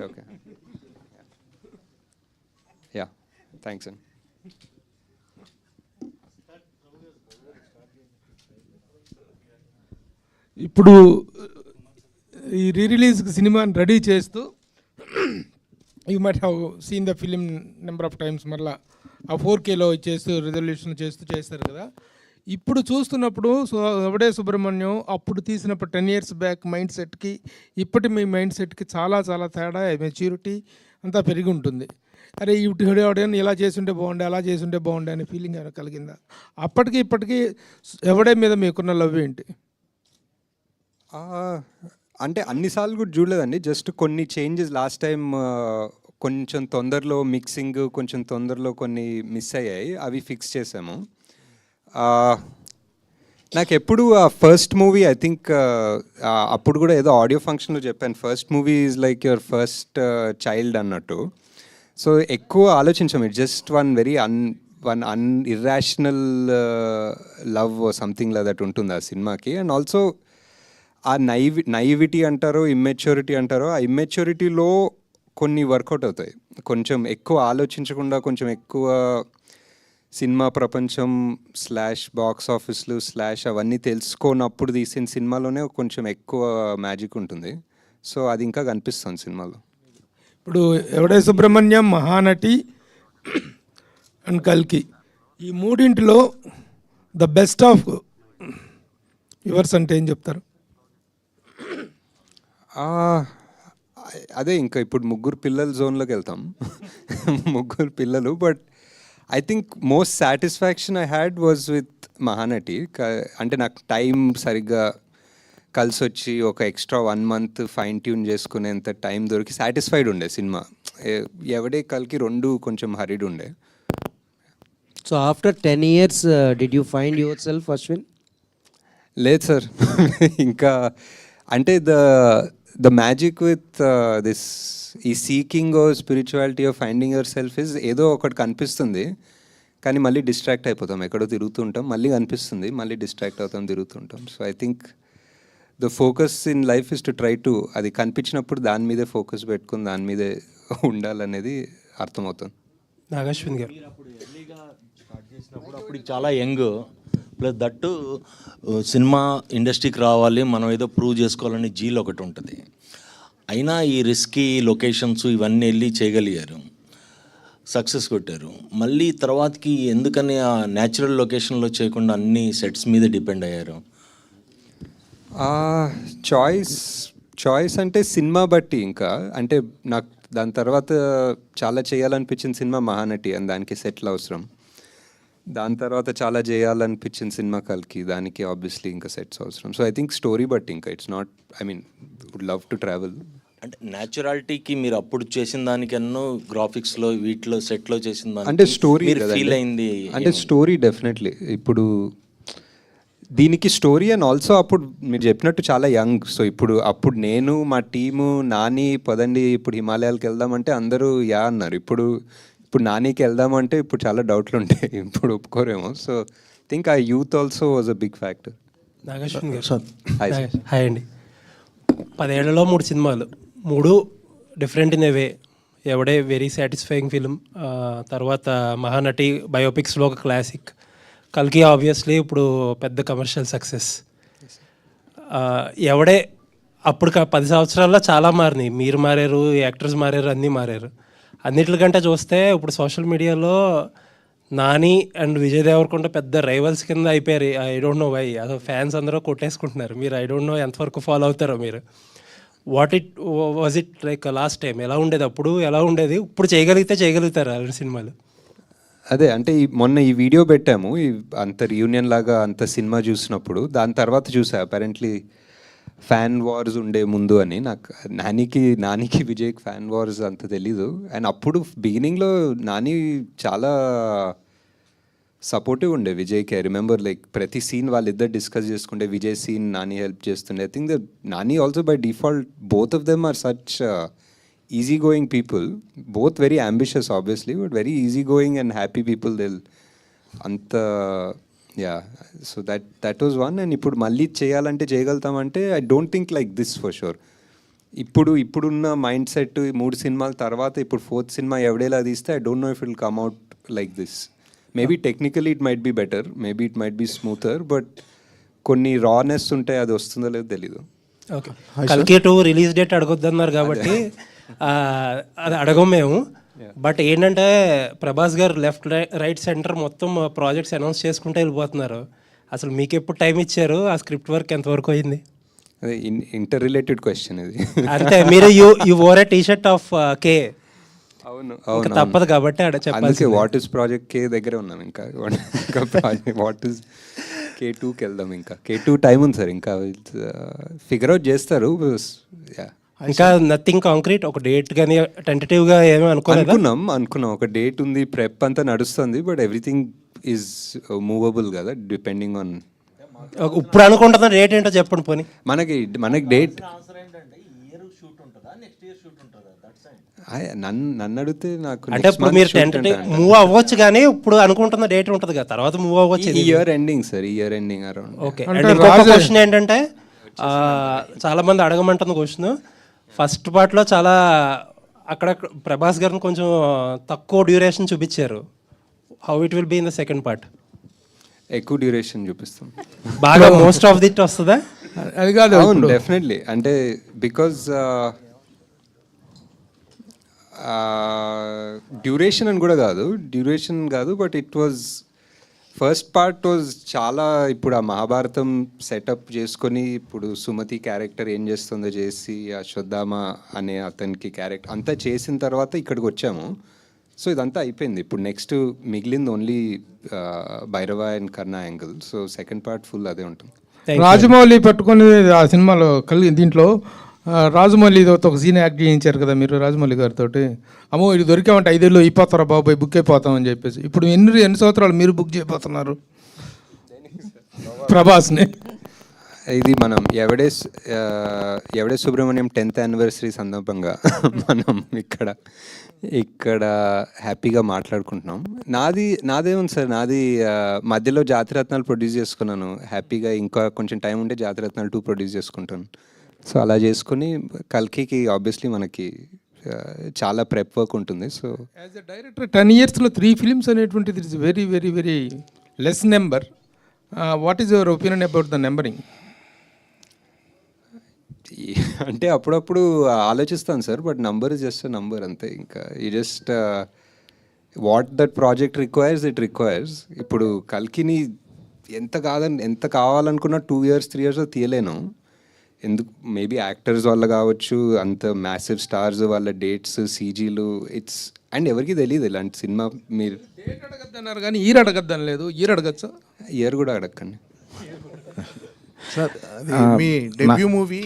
Okay. Yeah, thanks అండి. ఇప్పుడు ఈ రిలీజ్కి సినిమాని రెడీ చేస్తూ you might have seen the film number of times, మళ్ళీ ఆ 4Kలో చేస్తూ రిజల్యూషన్ చేస్తారు కదా. ఇప్పుడు చూస్తున్నప్పుడు ఎవడే సుబ్రహ్మణ్యం అప్పుడు తీసినప్పుడు 10 years బ్యాక్ మైండ్ సెట్కి ఇప్పటి మీ మైండ్ సెట్కి చాలా చాలా తేడా, మెచ్యూరిటీ అంతా పెరిగి ఉంటుంది. అరే ఎవడైనా ఇలా చేసుంటే బాగుండే, అలా చేసుంటే బాగుండే అనే ఫీలింగ్ ఏమైనా కలిగిందా? అప్పటికి ఇప్పటికీ ఎవడే మీద మీకున్న లవ్ ఏంటి? అంటే అన్నిసార్లు కూడా చూడలేదండి, జస్ట్ కొన్ని చేంజెస్ లాస్ట్ టైం కొంచెం తొందరలో మిక్సింగ్, కొంచెం తొందరలో కొన్ని మిస్ అయ్యాయి, అవి ఫిక్స్ చేసాము. నాకు ఎప్పుడు ఆ ఫస్ట్ మూవీ ఐ థింక్ అప్పుడు కూడా ఏదో ఆడియో ఫంక్షన్లో చెప్పాను, first movie is like your first child అన్నట్టు. సో ఎక్కువ ఆలోచించాము, it just one irrational love something like that ఉంటుంది ఆ సినిమాకి. అండ్ ఆల్సో ఆ నైవిటీ అంటారో ఇమ్మెచ్యూరిటీ అంటారో, ఆ ఇమ్మెచ్యూరిటీలో కొన్ని వర్కౌట్ అవుతాయి. కొంచెం ఎక్కువ ఆలోచించకుండా, కొంచెం ఎక్కువ సినిమా ప్రపంచం బాక్స్ ఆఫీస్లు అవన్నీ తెలుసుకోనప్పుడు తీసిన సినిమాలోనే కొంచెం ఎక్కువ మ్యాజిక్ ఉంటుంది. సో అది ఇంకా కనిపిస్తుంది సినిమాలో. ఇప్పుడు ఎవడే సుబ్రహ్మణ్యం, మహానటి అండ్ కల్కి, ఈ మూడింటిలో ద బెస్ట్ ఆఫ్ యువర్స్ అంటే ఏం చెప్తారు? అదే ఇంకా ఇప్పుడు ముగ్గురు పిల్లల జోన్లోకి వెళ్తాం. ముగ్గురు పిల్లలు. But I think most satisfaction I had was with Mahanati. అంటే నాకు టైం సరిగ్గా కలిసి వచ్చి ఒక ఎక్స్ట్రా 1 month ఫైన్ ట్యూన్ చేసుకునేంత టైం దొరికి సాటిస్ఫైడ్ ఉండే సినిమా. ఎవడే కల్కి రెండు కొంచెం హరిడ్ ఉండే. So after 10 years did you find yourself, Ashwin? లేదు సార్. ఇంకా అంటే ద మ్యాజిక్ విత్ దిస్ ఈ seeking of spirituality of finding yourself is ఏదో ఒకటి కనిపిస్తుంది, కానీ మళ్ళీ డిస్ట్రాక్ట్ అయిపోతాం, ఎక్కడో తిరుగుతుంటాం, మళ్ళీ కనిపిస్తుంది, మళ్ళీ డిస్ట్రాక్ట్ అవుతాం, తిరుగుతుంటాం. So I think the focus in life is to try to, అది కనిపించినప్పుడు దాని మీదే ఫోకస్ పెట్టుకుని దాని మీదే ఉండాలనేది అర్థమవుతుంది. నాగశ్విన్ గారు అప్పుడు ఎర్లీగా స్టార్ట్ చేసినప్పుడు అప్పుడు చాలా యంగ్, ప్లస్ దట్టు సినిమా ఇండస్ట్రీకి రావాలి, మనం ఏదో ప్రూవ్ చేసుకోవాలని జీల్ ఒకటి ఉంటుంది. అయినా ఈ రిస్కీ లొకేషన్స్ ఇవన్నీ వెళ్ళి చేయగలిగారు, సక్సెస్ కొట్టారు. మళ్ళీ తర్వాతకి ఎందుకని ఆ న్యాచురల్ లొకేషన్లో చేయకుండా అన్ని సెట్స్ మీద డిపెండ్ అయ్యారు? చాయిస్ అంటే సినిమా బట్టి. ఇంకా అంటే నాకు దాని తర్వాత చాలా చేయాలనిపించిన సినిమా మహానటి, అండ్ దానికి సెట్లు అవసరం. దాని తర్వాత చాలా చేయాలనిపించిన సినిమా కల్కి, దానికి ఆబ్వియస్లీ ఇంకా సెట్స్ అవసరం. సో ఐ థింక్ స్టోరీ బట్టి, ఇంకా it's not, I mean would love to travel. అంటే న్యాచురాలిటీకి మీరు అప్పుడు చేసిన దానికన్నా గ్రాఫిక్స్లో వీటిలో సెట్లో చేసిన దానికి అంటే స్టోరీ ఫీల్ అయింది అంటే స్టోరీ డెఫినెట్లీ. ఇప్పుడు దీనికి స్టోరీ అండ్ ఆల్సో అప్పుడు మీరు చెప్పినట్టు చాలా యంగ్. సో అప్పుడు నేను మా టీము నాని పదండి ఇప్పుడు హిమాలయాలకు వెళ్దామంటే అందరూ యా అన్నారు. ఇప్పుడు నానికి వెళ్దామంటే ఇప్పుడు చాలా డౌట్లు ఉంటాయి, ఇప్పుడు ఒప్పుకోరేమో. సో థింక్ ఆ youth also was a big factor. Nag Ashwin గారు హాయ్ అండి. 10 ఏళ్లలో 3 సినిమాలు, 3 different in a way. Yevade very satisfying film, తర్వాత మహానటి బయోపిక్స్లో ఒక క్లాసిక్, కల్కి ఆబ్వియస్లీ ఇప్పుడు పెద్ద కమర్షియల్ సక్సెస్. ఎవడే అప్పుడు 10 సంవత్సరాల్లో చాలా మారినాయి, మీరు మారారు, యాక్టర్స్ మారారు, అన్నీ మారారు. అన్నిటికంటే చూస్తే ఇప్పుడు సోషల్ మీడియాలో నాని అండ్ విజయ్ దేవరకొండ పెద్ద రైవల్స్ కింద అయిపోయారు. ఐ డోంట్ నో వై, అసలు ఫ్యాన్స్ అందరూ కొట్టేసుకుంటున్నారు. మీరు ఐ డోంట్ నో ఎంతవరకు ఫాలో అవుతారో మీరు. Was it like last time ఎలా ఉండేది, అప్పుడు ఎలా ఉండేది, ఇప్పుడు చేయగలుగుతారు అలాంటి సినిమాలు? అదే అంటే మొన్న ఈ వీడియో పెట్టాము, అంత రియూనియన్ లాగా అంత సినిమా చూసినప్పుడు. దాని తర్వాత చూసా అపారెంట్లీ ఫ్యాన్ వార్స్ ఉండే ముందు అని. నాకు నానికి విజయ్కి ఫ్యాన్ వార్స్ అంత తెలీదు. అండ్ అప్పుడు బిగినింగ్లో నాని చాలా సపోర్టివ్ ఉండే విజయ్కి. ఐ రిమెంబర్ లైక్ ప్రతి సీన్ వాళ్ళిద్దరు డిస్కస్ చేసుకుంటే విజయ్ సీన్ నాని హెల్ప్ చేస్తుండే. I think the Nani also by default both of them are such easy going people, both very ambitious obviously, but very easy going and happy people. They'll anta yeah, so that was one. And ippudu malli cheyalante cheyagaltam ante I don't think like this for sure. ఇప్పుడున్న mind set 3 సినిమాల తర్వాత ఇప్పుడు 4th cinema ఎవడేలా తీస్తే I don't know if will come out like this. Maybe technically it might be better, maybe it might be smoother, but కొన్ని రానెస్ ఉంటాయి, అది వస్తుందో లేదో తెలీదు. ఓకే, కల్కి 2 రిలీజ్ డేట్ అడగొద్దన్నారు కాబట్టి అది అడగం మేము. బట్ ఏంటంటే ప్రభాస్ గారు లెఫ్ట్ రైట్ సెంటర్ మొత్తం ప్రాజెక్ట్స్ అనౌన్స్ చేసుకుంటూ వెళ్ళిపోతున్నారు. అసలు మీకు ఎప్పుడు టైం ఇచ్చారు? ఆ స్క్రిప్ట్ వర్క్ ఎంతవరకు అయింది? అదే ఇంటర్ రిలేటెడ్ క్వశ్చన్ ఇది. అంటే మీరు you or a T-shirt of K. అవును ఇంకా అవును తప్పదు కాబట్టి ఆడ చెప్పాలి. అందుకే వాట్ ఇస్ ప్రాజెక్ట్ కే దగ్గర ఉన్నాం. ఇంకా ప్రాజెక్ట్ వాట్ ఇస్ K2కి వెళ్దాం. ఇంకా K2 టైం ఉంది సార్, ఇంకా ఫిగర్ అవుట్ చేస్తారు. ఇంకా నథింగ్ కాంక్రీట్, ఒక డేట్ కానీ టెంటేటివ్గా ఏమీ అనుకున్నాం ఒక డేట్ ఉంది, ప్రెప్ అంతా నడుస్తుంది, బట్ ఎవ్రీథింగ్ ఈజ్ మూవబుల్ కదా డిపెండింగ్ ఆన్. ఇప్పుడు అనుకుంటున్న డేట్ ఏంటో చెప్పండి పోనీ. మనకి డేట్ నన్ను అడిగితే నాకు అంటే ఇప్పుడు మీరు టెంటేటివ్ మూవ్ అవ్వచ్చు, కానీ ఇప్పుడు అనుకుంటున్న డేట్ ఉంటుంది కదా, తర్వాత మూవ్ అవ్వచ్చు. ఈ ఇయర్ ఎండింగ్ సార్, ఈ year ending around. Okay, and ఇంకొక క్వశ్చన్ ఏంటంటే చాలా మంది అడగమంటున్న క్వశ్చన్, ఫస్ట్ పార్ట్లో చాలా అక్కడ ప్రభాస్ గారిని కొంచెం తక్కువ డ్యూరేషన్ చూపించారు. How it will be in the second part? ఎక్కువ డ్యూరేషన్ చూపిస్తాం బాగా, మోస్ట్ ఆఫ్ దిట్ వస్తుందా? అది కాదు, అవును డెఫినెట్లీ. అంటే బికాజ్ డ్యూరేషన్ అని కూడా కాదు, but it was first part was చాలా. ఇప్పుడు ఆ మహాభారతం సెటప్ చేసుకొని ఇప్పుడు సుమతి క్యారెక్టర్ ఏం చేస్తుందో చేసి, ఆ శ్రద్ధామ అనే అతనికి క్యారెక్టర్ అంతా చేసిన తర్వాత ఇక్కడికి వచ్చాము. సో ఇదంతా అయిపోయింది. ఇప్పుడు నెక్స్ట్ మిగిలింది only Bhairava and Karna angle. So second part full అదే ఉంటుంది. రాజమౌళి పట్టుకొని ఆ సినిమాలో దీంట్లో రాజమౌళితో ఒక సీన్ యాక్ట్ చేయించారు కదా మీరు రాజమౌళి గారితో. అమ్మో ఇది దొరికామంటే 5 ఏళ్ళు అయిపోతారా బాబాయ్, బుక్ అయిపోతామని చెప్పేసి. ఇప్పుడు ఎన్ని సంవత్సరాలు మీరు బుక్ చేయబోతున్నారు ప్రభాస్ని? ఇది మనం ఎవడే సుబ్రహ్మణ్యం 10th యానివర్సరీ సందర్భంగా మనం ఇక్కడ హ్యాపీగా మాట్లాడుకుంటున్నాం. నాదేముంది సార్, మధ్యలో జాతిరత్నాలు ప్రొడ్యూస్ చేసుకున్నాను హ్యాపీగా. ఇంకా కొంచెం టైం ఉంటే జాతిరత్నాలు 2 ప్రొడ్యూస్ చేసుకుంటాను. సో అలా చేసుకుని కల్కికి ఆబ్వియస్లీ మనకి చాలా ప్రెప్ వర్క్ ఉంటుంది. So as a director 10 yearsలో 3 films అనేటువంటిది it's very very very less number. What is your opinion about the numbering? అంటే అప్పుడప్పుడు ఆలోచిస్తాను sir, but number is just number అంతే. ఇంకా ఈ just what that project requires it requires. ఇప్పుడు కల్కిని ఎంత కావాలనుకున్నా 2 years 3 years తీయలేను. ఎందుకు, మేబీ యాక్టర్స్ వల్ల కావచ్చు, అంత మ్యాసివ్ స్టార్స్ వాళ్ళ డేట్స్, సీజీలు, ఇట్స్ అండ్ ఎవరికి తెలియదు ఇలాంటి సినిమా. మీరు డేట్ అడగద్దన్నారు కానీ ఇయర్ అడగద్దని లేదు, ఇయర్ అడగచ్చా? ఇయర్ కూడా అడగండి సార్. మీ డెబ్యూ మూవీ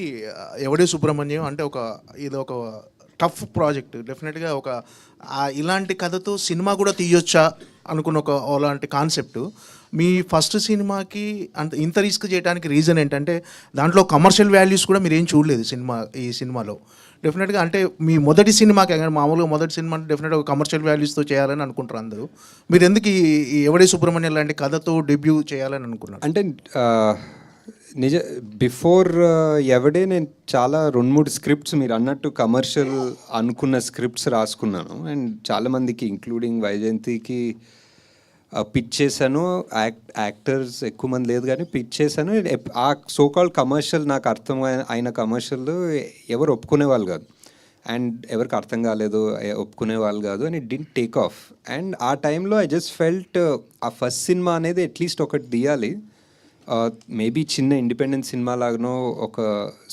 ఎవడే సుబ్రహ్మణ్యం అంటే ఇది ఒక టఫ్ ప్రాజెక్ట్. డెఫినెట్గా ఇలాంటి కథతో సినిమా కూడా తీయొచ్చా అనుకున్న అలాంటి కాన్సెప్ట్. మీ ఫస్ట్ సినిమాకి ఇంత రిస్క్ చేయడానికి రీజన్ ఏంటంటే దాంట్లో కమర్షియల్ వాల్యూస్ కూడా మీరు ఏం చూడలేదు ఈ సినిమాలో. డెఫినెట్గా అంటే మీ మొదటి సినిమాకి, మామూలుగా మొదటి సినిమా అంటే డెఫినెట్గా ఒక కమర్షియల్ వాల్యూస్తో చేయాలని అనుకుంటారు అందరూ. మీరు ఎందుకు ఈ ఎవడే సుబ్రహ్మణ్యం లాంటి కథతో డెబ్యూ చేయాలని అనుకున్నారు? అంటే బిఫోర్ ఎవడే నేను చాలా 2-3 స్క్రిప్ట్స్ మీరు అన్నట్టు కమర్షియల్ అనుకున్న స్క్రిప్ట్స్ రాసుకున్నాను. అండ్ చాలామందికి ఇంక్లూడింగ్ వైజయంతికి పిచ్ చేశాను. యాక్టర్స్ ఎక్కువ మంది లేదు కానీ పిచ్ చేశాను. ఆ సోకాల్డ్ కమర్షియల్ నాకు అర్థం అయిన కమర్షియల్ ఎవరు ఒప్పుకునే వాళ్ళు కాదు, అండ్ ఎవరికి అర్థం కాలేదు, ఒప్పుకునే వాళ్ళు కాదు, and it didn't take off. And ఆ టైంలో ఐ జస్ట్ ఫెల్ట్ ఆ ఫస్ట్ సినిమా అనేది అట్లీస్ట్ ఒకటి తీయాలి. మేబీ చిన్న ఇండిపెండెంట్ సినిమా లాగానో ఒక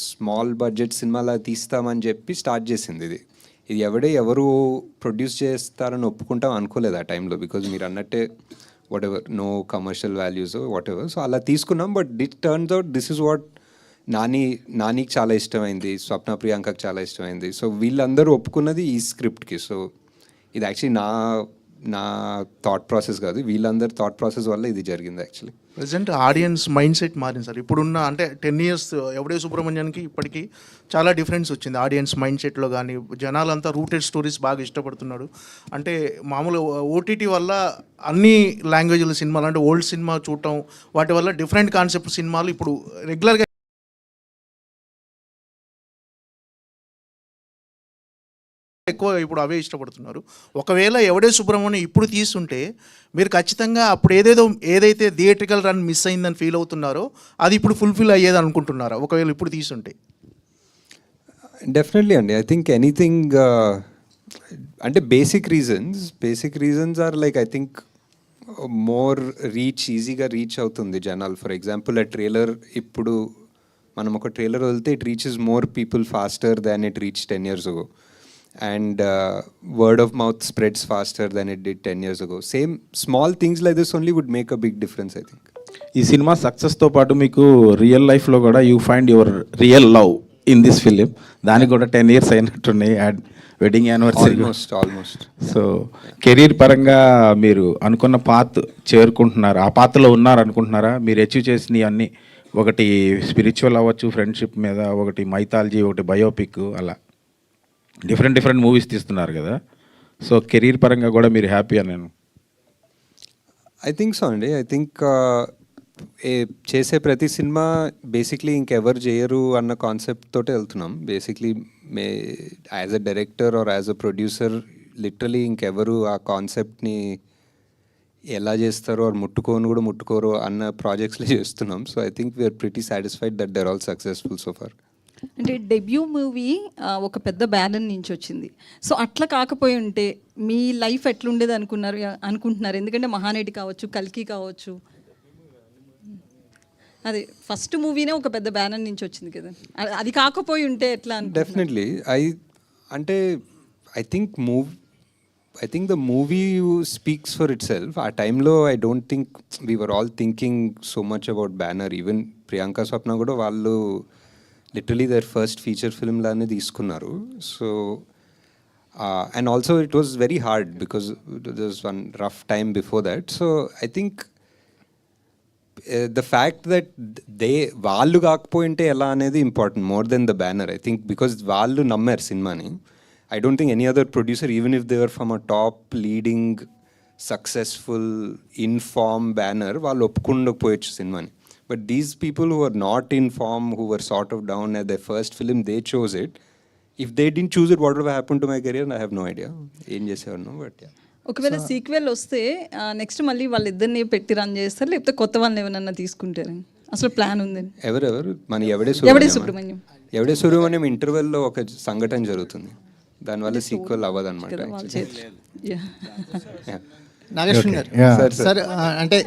స్మాల్ బడ్జెట్ సినిమాలా తీస్తామని చెప్పి స్టార్ట్ చేసింది ఇది. ఎవరు ప్రొడ్యూస్ చేస్తారని ఒప్పుకుంటాం అనుకోలేదు ఆ టైంలో, బికాజ్ మీరు అన్నట్టే whatever no commercial values whatever. So అలా తీసుకున్నాం. But it turns out this is what నానికి చాలా ఇష్టమైంది, స్వప్న ప్రియాంకకి చాలా ఇష్టమైంది. సో వీళ్ళందరూ ఒప్పుకున్నది ఈ స్క్రిప్ట్కి. సో ఇది యాక్చువల్లీ నా థాట్ ప్రాసెస్ కాదు, వీళ్ళందరి థాట్ ప్రాసెస్ వల్ల ఇది జరిగింది actually. Present audience mind set మారింది సార్. ఇప్పుడున్న అంటే 10 years ఎవడే సుబ్రహ్మణ్యానికి ఇప్పటికీ చాలా డిఫరెన్స్ వచ్చింది ఆడియన్స్ మైండ్ సెట్లో. కానీ జనాలంతా రూటెడ్ స్టోరీస్ బాగా ఇష్టపడుతున్నాడు. అంటే మామూలు ఓటీటీ వల్ల అన్ని లాంగ్వేజ్ల సినిమాలు అంటే ఓల్డ్ సినిమా చూడటం, వాటి వల్ల డిఫరెంట్ కాన్సెప్ట్ సినిమాలు ఇప్పుడు రెగ్యులర్గా ఎక్కువ ఇప్పుడు అవే ఇష్టపడుతున్నారు. ఒకవేళ ఎవడే సుబ్రహ్మణ్యం ఇప్పుడు తీస్తుంటే మీరు ఖచ్చితంగా అప్పుడు ఏదైతే థియేట్రికల్ రన్ మిస్ అయిందని ఫీల్ అవుతున్నారో అది ఇప్పుడు ఫుల్ఫిల్ అయ్యేది అనుకుంటున్నారా ఒకవేళ ఇప్పుడు తీసుంటే? డెఫినెట్లీ అండి. ఐ థింక్ ఎనీథింగ్ అంటే basic reasons are like I think more ఈజీగా రీచ్ అవుతుంది జనాలు. ఫర్ ఎగ్జాంపుల్ ఆ ట్రైలర్ ఇప్పుడు మనం ఒక ట్రైలర్ వదిలితే it reaches more people faster than it reach 10 years ago. And word of mouth spreads faster than it did 10 years ago. Same small things like this only would make a big difference, I think. ఈ సినిమా సక్సెస్తో పాటు మీకు real లైఫ్లో కూడా you find your real love in this film. దానికి కూడా 10 years అయినట్టున్నాయి, wedding anniversary. Almost. So career పరంగా మీరు అనుకున్న పాత్ చేరుకుంటున్నారు, ఆ పాత్రలో ఉన్నారు అనుకుంటున్నారా? మీరు అచీవ్ చేసినవి అన్నీ, ఒకటి స్పిరిచువల్ అవ్వచ్చు, ఫ్రెండ్షిప్ మీద, ఒకటి మైథాలజీ, ఒకటి బయోపిక్, అలా డిఫరెంట్ మూవీస్ తీస్తున్నారు కదా. సో కెరీర్ పరంగా కూడా మీరు హ్యాపీ అని నేను ఐ థింక్ సో అండి. ఐ థింక్ చేసే ప్రతి సినిమా బేసిక్లీ ఇంకెవరు చేయరు అన్న కాన్సెప్ట్ తోటే వెళ్తున్నాం. Basically as a director or as a producer literally ఇంకెవరు ఆ కాన్సెప్ట్ని ఎలా చేస్తారో ఆర్ ముట్టుకోరు అన్న ప్రాజెక్ట్స్లో చేస్తున్నాం. So I think we are pretty satisfied that they're all successful so far. అంటే డెబ్యూ మూవీ ఒక పెద్ద బ్యానర్ నుంచి వచ్చింది. సో అట్లా కాకపోయి ఉంటే మీ లైఫ్ ఎట్లుండేది అనుకుంటున్నారు? ఎందుకంటే మహానటి కావచ్చు, కల్కి కావచ్చు, అది ఫస్ట్ మూవీనే ఒక పెద్ద బ్యానర్ నుంచి వచ్చింది కదా. అది కాకపోయి ఉంటే ఎట్లా? Definitely I think the movie speaks for itself. ఆ టైంలో I don't think we were all thinking so much about banner. Even Priyanka Swapna కూడా వాళ్ళు literally their first feature film లానే తీసుకున్నారు. So and also it was very hard because there was one rough time before that. So I think the fact that వాళ్ళు కాకపోయింటే ఎలా అనేది important more than the banner. I think because వాళ్ళు నమ్మారు సినిమాని. I don't think any other producer, even if they were from a top leading successful in-form banner, వాళ్ళు ఒప్పుకుండకపోయచ్చు సినిమాని. But these people who are not in form, who were sort of down at their first film, they chose it. If they didn't choose it, what would have happened to my career? I have no idea. ఏం చేసేవారు, but yeah. ఒకవేళ sequel వస్తే next మళ్ళీ వాళ్ళిద్దరిని పెట్టి run చేస్తారు, లేకపోతే కొత్త వాళ్ళని ఏమన్నా తీసుకుంటారని అసలు ప్లాన్ ఉంది? ఎవరెవరు మన ఎవడే సుబ్రహ్మణ్యం ఇంటర్వెల్లో ఒక సంఘటన జరుగుతుంది, దానివల్ల సీక్వెల్ అవ్వదు అనమాట. నాగేశ్వరన్ గారు సార్, అంటే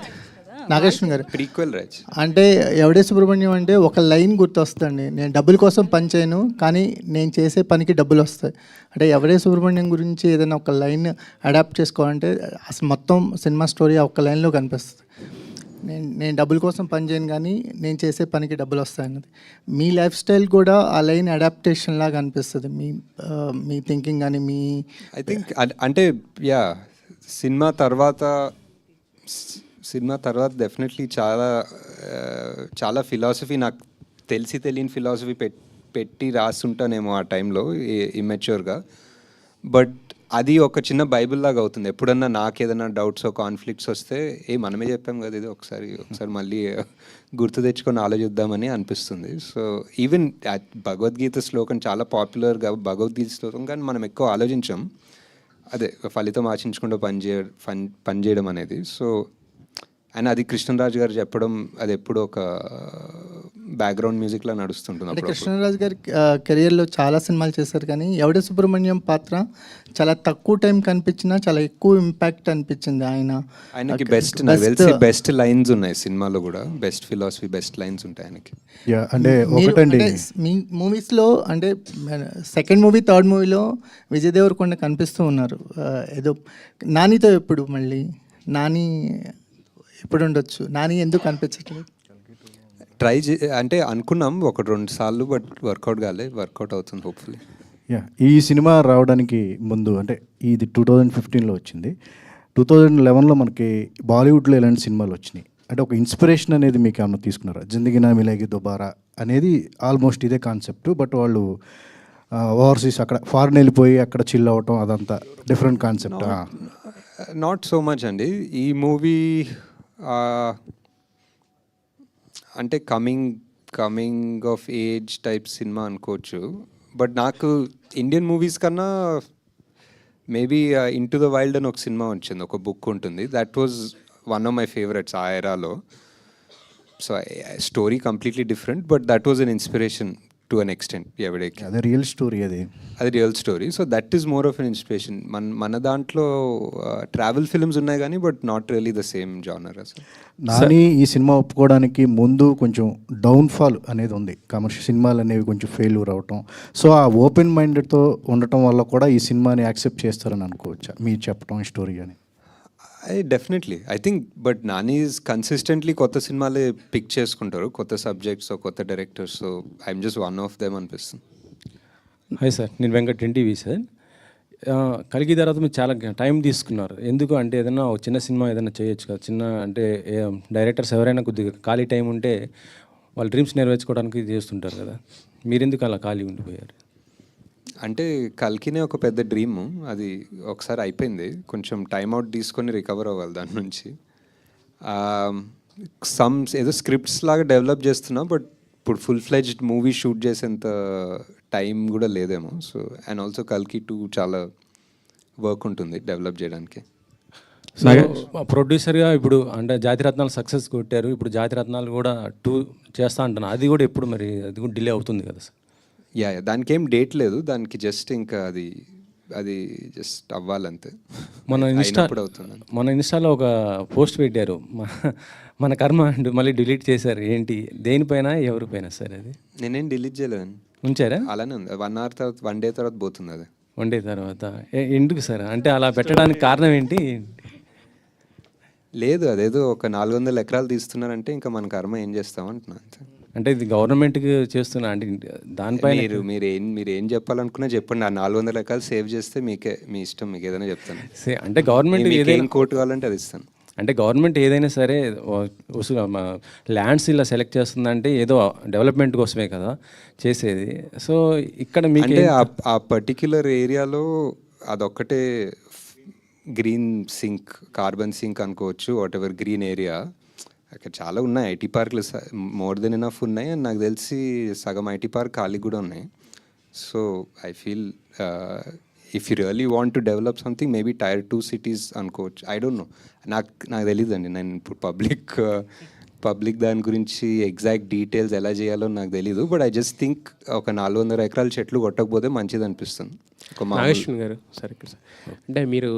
నాగేశ్వరన్ గారు ప్రీక్వెల్ రాజ్ అంటే ఎవడే సుబ్రహ్మణ్యం అంటే ఒక లైన్ గుర్తొస్తుందండి, నేను డబ్బుల కోసం పని చేయను కానీ నేను చేసే పనికి డబ్బులు వస్తాయి. అంటే ఎవడే సుబ్రహ్మణ్యం గురించి ఏదైనా ఒక లైన్ అడాప్ట్ చేసుకోవాలంటే అసలు మొత్తం సినిమా స్టోరీ ఆ ఒక్క లైన్లో కనిపిస్తుంది. నేను డబ్బుల కోసం పని చేయను కానీ నేను చేసే పనికి డబ్బులు వస్తాయన్నది. మీ లైఫ్ స్టైల్ కూడా ఆ లైన్ అడాప్టేషన్ లాగా అనిపిస్తుంది, మీ థింకింగ్ కానీ మీ ఐ థింక్. అంటే యా సినిమా తర్వాత డెఫినెట్లీ చాలా ఫిలాసఫీ, నాకు తెలియని ఫిలాసఫీ పెట్టి రాస్తుంటానేమో ఆ టైంలో ఇమ్మెచ్యూర్గా. బట్ అది ఒక చిన్న బైబిల్ లాగా అవుతుంది. ఎప్పుడన్నా నాకు ఏదైనా డౌట్స్ కాన్ఫ్లిక్ట్స్ వస్తే మనమే చెప్పాం కదా ఇది ఒకసారి మళ్ళీ గుర్తు తెచ్చుకొని ఆలోచిద్దామని అనిపిస్తుంది. సో ఈవెన్ భగవద్గీత శ్లోకం చాలా పాపులర్గా భగవద్గీత శ్లోకం, కానీ మనం ఎక్కువ ఆలోచించాం అదే ఫలితం ఆశించకుండా పనిచేయడం అనేది. సో అండ్ అది కృష్ణరాజు గారు చెప్పడం అది ఎప్పుడు ఒక బ్యాక్గ్రౌండ్ మ్యూజిక్లా నడుస్తుంటుంది. అంటే కృష్ణరాజు గారి కెరియర్లో చాలా సినిమాలు చేశారు కానీ ఎవడే సుబ్రహ్మణ్యం పాత్ర చాలా తక్కువ టైం కనిపించినా చాలా ఎక్కువ ఇంపాక్ట్ అనిపించింది. ఆయనకి బెస్ట్ లైన్స్ ఉన్నాయి సినిమాలో కూడా, బెస్ట్ ఫిలాసఫీ, బెస్ట్ లైన్స్ ఉంటాయి ఆయనకి. అంటే మీ మూవీస్లో అంటే సెకండ్ మూవీ, థర్డ్ మూవీలో విజయ్ దేవరకొండ కనిపిస్తూ ఉన్నారు. ఏదో నానితో ఎప్పుడు మళ్ళీ నాని ఎప్పుడు ఉండొచ్చు, నాని ఎందుకు కనిపించట్లేదు? అంటే అనుకున్నాం 1-2 సార్లు, బట్ వర్కౌట్ వర్కౌట్ అవుతుంది హోప్ఫుల్లీ. ఈ సినిమా రావడానికి ముందు అంటే ఇది 2015లో వచ్చింది. 2011లో మనకి బాలీవుడ్లో ఎలాంటి సినిమాలు వచ్చినాయి అంటే ఒక ఇన్స్పిరేషన్ అనేది మీకు ఏమన్నా తీసుకున్నారా? జిందగీ నా మిలేగి దుబారా అనేది ఆల్మోస్ట్ ఇదే కాన్సెప్ట్, బట్ వాళ్ళు ఓవర్సీస్ అక్కడ ఫారెన్ వెళ్ళిపోయి అక్కడ చిల్ అవ్వటం అదంతా different concept. Not so much అండి. ఈ మూవీ అంటే కమింగ్ ఆఫ్ ఏజ్ టైప్ సినిమా అనుకోవచ్చు. బట్ నాకు ఇండియన్ మూవీస్ కన్నా maybe into the wild అని ఒక సినిమా వచ్చింది, ఒక బుక్ ఉంటుంది, that was one of my favourites ఆ ఎరాలో. So story completely different, but that was an inspiration to an extent. ఎవడేకి అదే రియల్ స్టోరీ అది real story. So that is more of an inspiration. మన దాంట్లో ట్రావెల్ ఫిల్మ్స్ ఉన్నాయి కానీ but not really the same genre అసలు. నాని ఈ cinema ఒప్పుకోవడానికి ముందు కొంచెం డౌన్ఫాల్ అనేది ఉంది, కమర్షియల్ సినిమాలు అనేవి కొంచెం ఫెయిల్యూర్ అవటం. సో ఆ ఓపెన్ మైండెడ్తో ఉండటం వల్ల కూడా ఈ సినిమాని యాక్సెప్ట్ చేస్తారని అనుకోవచ్చా మీరు చెప్పడం ఈ స్టోరీ అని? Definitely I think, but Nani is consistently కొత్త సినిమాలే పిక్ చేసుకుంటారు, కొత్త సబ్జెక్ట్స్, కొత్త directors. So I'm just one of them అనిపిస్తుంది. హాయ్ సార్, నేను వెంకట్ ఎన్టీవీ సార్. కలిగి తర్వాత మీరు చాలా టైం తీసుకున్నారు. ఎందుకు అంటే ఏదైనా ఒక చిన్న సినిమా ఏదైనా చేయొచ్చు కదా, చిన్న అంటే డైరెక్టర్స్ ఎవరైనా కొద్దిగా ఖాళీ టైం ఉంటే వాళ్ళ డ్రీమ్స్ నెరవేర్చుకోవడానికి చేస్తుంటారు కదా, మీరెందుకు అలా ఖాళీ ఉండిపోయారు? అంటే కల్కినే ఒక పెద్ద డ్రీమ్, అది ఒకసారి అయిపోయింది, కొంచెం టైం అవుట్ తీసుకొని రికవర్ అవ్వాలి దాని నుంచి. ఏదో స్క్రిప్ట్స్ లాగా డెవలప్ చేస్తున్నా, బట్ ఇప్పుడు ఫుల్ ఫ్లెడ్జ్డ్ మూవీ షూట్ చేసేంత టైం కూడా లేదేమో. సో అండ్ ఆల్సో కల్కి 2 చాలా వర్క్ ఉంటుంది డెవలప్ చేయడానికి. సో ప్రొడ్యూసర్గా ఇప్పుడు అంటే జాతిరత్నాలు సక్సెస్ కొట్టారు, ఇప్పుడు జాతిరత్నాలు కూడా 2 చేస్తా అంటున్నా, అది కూడా ఎప్పుడు మరి అది కూడా డిలే అవుతుంది కదా సార్? యా, దానికి ఏం డేట్ లేదు, దానికి జస్ట్ ఇంకా అది జస్ట్ అవ్వాలంతే. మన ఇన్స్టాలో ఒక పోస్ట్ పెట్టారు, మన కర్మ అండ్ మళ్ళీ డిలీట్ చేశారు. ఏంటి, దేనిపైన ఎవరిపైన సార్ అది? నేనేం డిలీట్ చేయలేదండి, ఉంచారా? అలానే ఉంది. 1 hour తర్వాత 1 day తర్వాత పోతుంది అది. 1 day తర్వాత ఎందుకు సార్, అంటే అలా పెట్టడానికి కారణం ఏంటి? లేదు, అదేదో ఒక 400 ఎకరాలు తీస్తున్నారంటే ఇంకా మన కర్మ ఏం చేస్తాం అంటున్నా అంతే. అంటే ఇది గవర్నమెంట్కి చేస్తున్నా అంటే దానిపైన మీరు ఏం చెప్పాలనుకున్నా చెప్పండి. ఆ 400 ఎకరాలు సేవ్ చేస్తే మీకే, మీ ఇష్టం, మీకు ఏదైనా చెప్తాను. అంటే గవర్నమెంట్ ఏదైనా కోర్టు కావాలంటే అది ఇస్తాను. అంటే గవర్నమెంట్ ఏదైనా సరే ల్యాండ్స్ ఇలా సెలెక్ట్ చేస్తుందంటే ఏదో డెవలప్మెంట్ కోసమే కదా చేసేది. సో ఇక్కడ మీకు అంటే ఆ పర్టిక్యులర్ ఏరియాలో అదొక్కటే గ్రీన్ సింక్, కార్బన్ సింక్ అనుకోవచ్చు, వాట్ ఎవర్ గ్రీన్ ఏరియా. అక్కడ చాలా ఉన్నాయి ఐటీ పార్క్లు, మోర్ దెన్ ఎనఫ్ ఉన్నాయి. అండ్ నాకు తెలిసి సగం ఐటీ పార్క్ ఖాళీ కూడా ఉన్నాయి. So I feel if you really want to develop something, maybe Tier 2 cities అనుకోవచ్చు. ఐ డోంట్ నో, నాకు తెలియదండి. నేను ఇప్పుడు పబ్లిక్ దాని గురించి ఎగ్జాక్ట్ డీటెయిల్స్ ఎలా చేయాలో నాకు తెలీదు. బట్ ఐ జస్ట్ థింక్ ఒక 400 ఎకరాల చెట్లు కొట్టకపోతే మంచిది అనిపిస్తుంది. నాగేశ్వర్ గారు సార్, ఇక్కడ సార్ అంటే మీరు